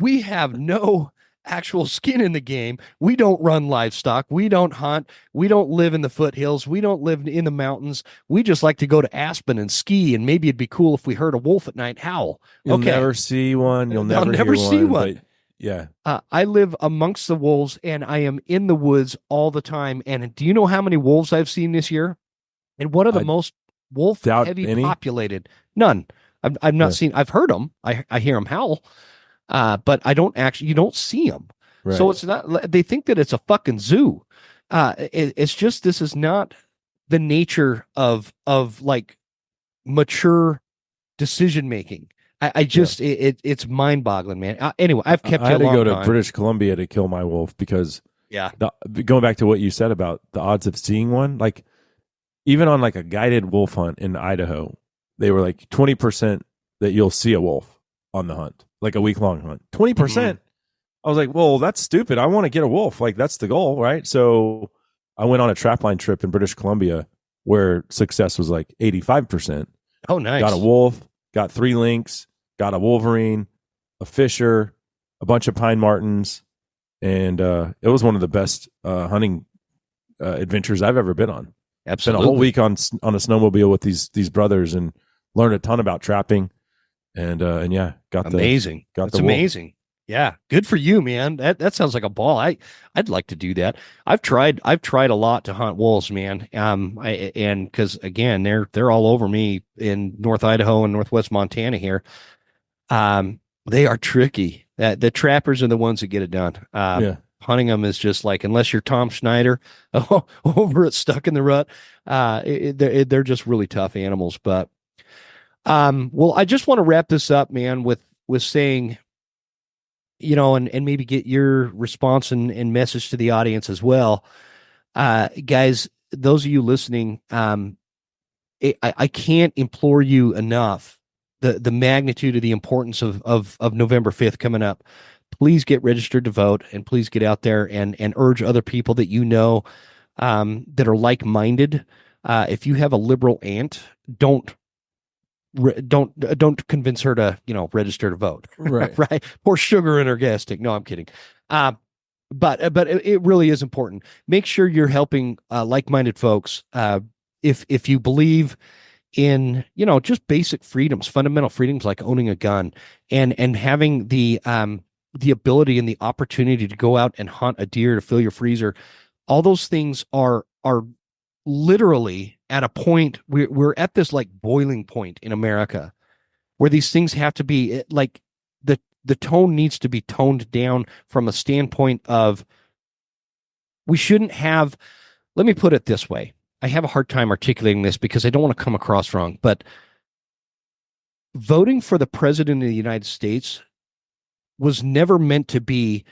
we have no actual skin in the game. We don't run livestock. We don't hunt. We don't live in the foothills. We don't live in the mountains. We just like to go to Aspen and ski, and maybe it'd be cool if we heard a wolf at night howl. You'll never see one. You'll never see one. Yeah. I live amongst the wolves, and I am in the woods all the time. And do you know how many wolves I've seen this year? And what are the most wolf-heavy populated? None. I've not seen. I've heard them. I hear them howl. But I don't actually, you don't see them. Right. So it's not, they think that it's a fucking zoo. It's just, this is not the nature of like mature decision making. I just it's mind boggling, man. Anyway, I've kept I you a had to long go to time. British Columbia to kill my wolf because Yeah. going back to what you said about the odds of seeing one, like even on like a guided wolf hunt in Idaho, they were like 20% that you'll see a wolf on the hunt, like a week long hunt. 20%. Mm-hmm. I was like, well, that's stupid. I want to get a wolf. Like that's the goal, right? So I went on a trapline trip in British Columbia where success was like 85%. Oh, nice. Got a wolf, got 3 lynx, got a wolverine, a fisher, a bunch of pine martens, and it was one of the best hunting adventures I've ever been on. Absolutely. Spent a whole week on a snowmobile with these brothers and learned a ton about trapping, and yeah, amazing. That's amazing. Yeah, good for you, man. That sounds like a ball. I'd like to do that. I've tried a lot to hunt wolves, man. And because again, they're all over me in North Idaho and Northwest Montana here. They are tricky. The trappers are the ones that get it done. Hunting them is just like, unless you're Tom Schneider over at Stuck in the Rut, they're just really tough animals. But well, I just want to wrap this up, man, with saying, and maybe get your response and message to the audience as well. Guys, those of you listening, I can't implore you enough the magnitude of the importance of November 5th coming up. Please get registered to vote, and please get out there and urge other people that that are like-minded. If you have a liberal aunt, don't convince her to register to vote. Right. Right. Pour sugar in her gas tank. No, I'm kidding. But it really is important. Make sure you're helping like-minded folks. If you believe in just basic freedoms, fundamental freedoms like owning a gun and having the ability and the opportunity to go out and hunt a deer to fill your freezer, all those things are literally at a point we're at this like boiling point in America where these things have to be like the tone needs to be toned down from a standpoint of we shouldn't have. Let me put it this way. I have a hard time articulating this because I don't want to come across wrong, but voting for the president of the United States was never meant to be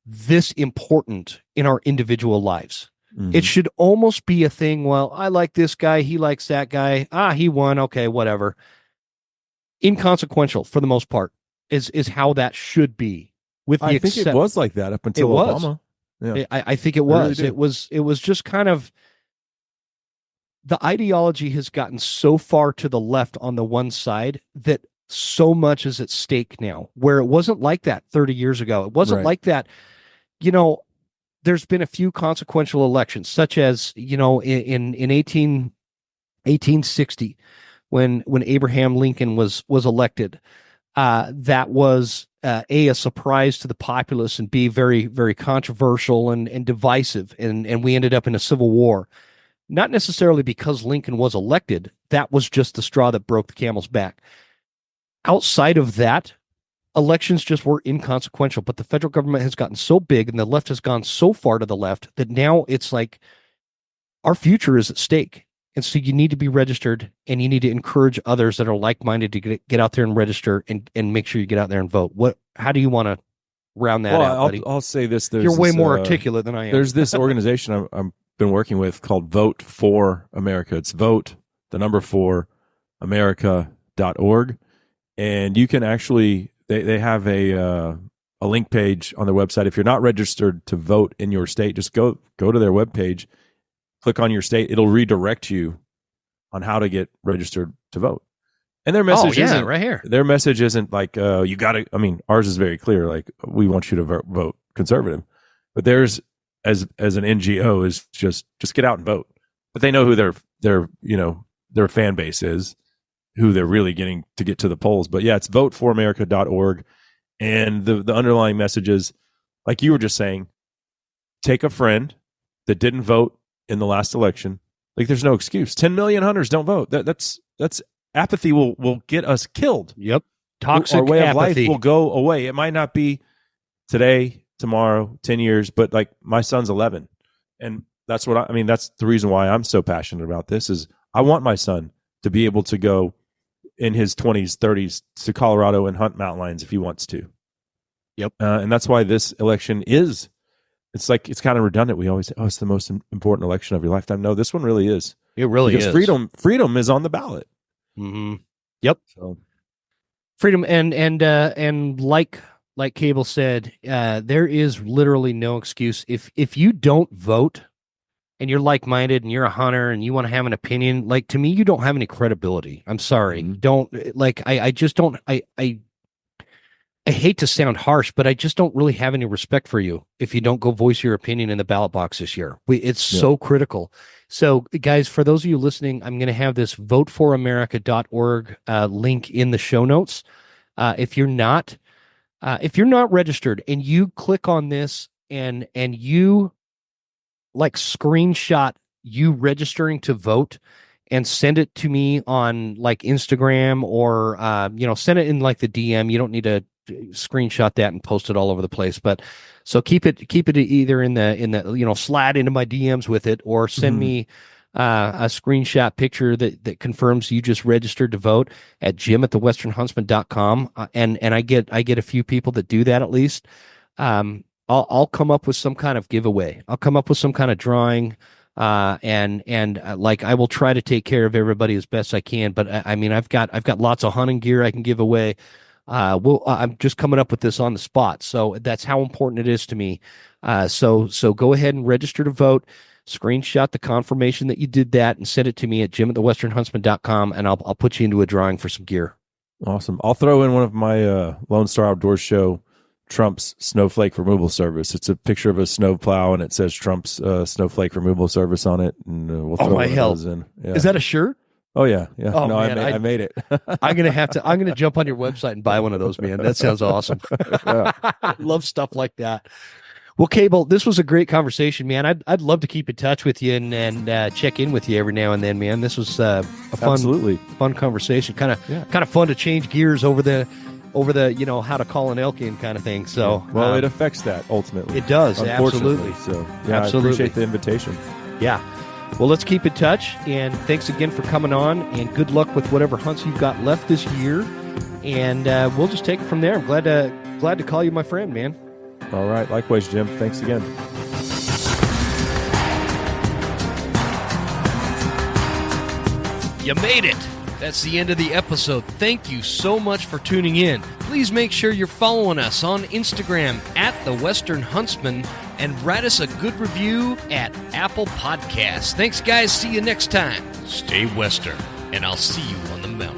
this important in our individual lives. Mm-hmm. It should almost be a thing. Well, I like this guy. He likes that guy. He won. Okay, whatever. Inconsequential for the most part is how that should be. I think it was like that up until Obama. Yeah. I think it was. Really it was just kind of, the ideology has gotten so far to the left on the one side that so much is at stake now, where it wasn't like that 30 years ago. It wasn't like that. There's been a few consequential elections, such as, in 1860, when Abraham Lincoln was elected. That was a surprise to the populace, and B, very, very controversial and divisive. And we ended up in a civil war. Not necessarily because Lincoln was elected. That was just the straw that broke the camel's back. Outside of that, elections just were inconsequential, but the federal government has gotten so big and the left has gone so far to the left that now it's like our future is at stake. And so you need to be registered, and you need to encourage others that are like-minded to get out there and register and make sure you get out there and vote. How do you want to round that out, buddy? I'll say this. You're way more articulate than I am. There's this organization I'm been working with called Vote for America. It's vote, the number 4, America.org. And you can actually, they have a link page on their website. If you're not registered to vote in your state, just go to their webpage, click on your state. It'll redirect you on how to get registered to vote. And their message isn't right here. Their message isn't like, you got to, ours is very clear. Like, we want you to vote conservative, but theirs as an NGO is just get out and vote. But they know who their fan base is, who they're really getting to get to the polls. But yeah, it's voteforamerica.org. And the underlying message is, like you were just saying, take a friend that didn't vote in the last election. Like, there's no excuse. 10 million hunters don't vote. That's apathy will get us killed. Yep. Toxic Our way apathy of life will go away. It might not be today, tomorrow, 10 years, but like, my son's 11. And that's what that's the reason why I'm so passionate about this is I want my son to be able to go in his 20s, 30s to Colorado and hunt mountain lions if he wants to. Yep. And that's why this election is, it's kind of redundant. We always say, it's the most important election of your lifetime. No, this one really is. It really is. Freedom is on the ballot. Mm-hmm. Yep. So freedom and like Cable said, there is literally no excuse. If you don't vote and you're like-minded and you're a hunter and you want to have an opinion, like, to me, you don't have any credibility. I'm sorry. Mm-hmm. Don't, like, I just don't, I hate to sound harsh, but I just don't really have any respect for you if you don't go voice your opinion in the ballot box this year. It's so critical. So, guys, for those of you listening, I'm going to have this voteforamerica.org link in the show notes. If you're not registered and you click on this and you like screenshot you registering to vote and send it to me on like Instagram or send it in like the DM. You don't need to screenshot that and post it all over the place, but so keep it either in the slide into my DMs with it, or send me a screenshot picture that confirms you just registered to vote at jim@thewesternhuntsman.com. And I get a few people that do that at least. I'll come up with some kind of giveaway. I'll come up with some kind of drawing, and like I will try to take care of everybody as best I can. But I mean, I've got lots of hunting gear I can give away. I'm just coming up with this on the spot, so that's how important it is to me. So go ahead and register to vote. Screenshot the confirmation that you did that and send it to me at jim@thewesternhuntsman.com, and I'll put you into a drawing for some gear. Awesome. I'll throw in one of my Lone Star Outdoors show Trump's snowflake removal service. It's a picture of a snow plow and it says Trump's snowflake removal service on it, and we'll throw one of those in. Yeah. Is that a shirt? Oh yeah. Oh, no, man, I made it. I'm gonna jump on your website and buy one of those, man. That sounds awesome. Love stuff like that. Well, Cable, this was a great conversation, man. I'd love to keep in touch with you and check in with you every now and then, man. This was a fun conversation. Kind of fun to change gears over the how to call an elk in kind of thing. So it affects that ultimately. It does, absolutely. So absolutely. I appreciate the invitation. Yeah. Well, let's keep in touch, and thanks again for coming on, and good luck with whatever hunts you've got left this year, and we'll just take it from there. I'm glad to call you my friend, man. All right. Likewise, Jim. Thanks again. You made it. That's the end of the episode. Thank you so much for tuning in. Please make sure you're following us on Instagram @TheWesternHuntsman and write us a good review at Apple Podcasts. Thanks, guys. See you next time. Stay Western, and I'll see you on the mountain.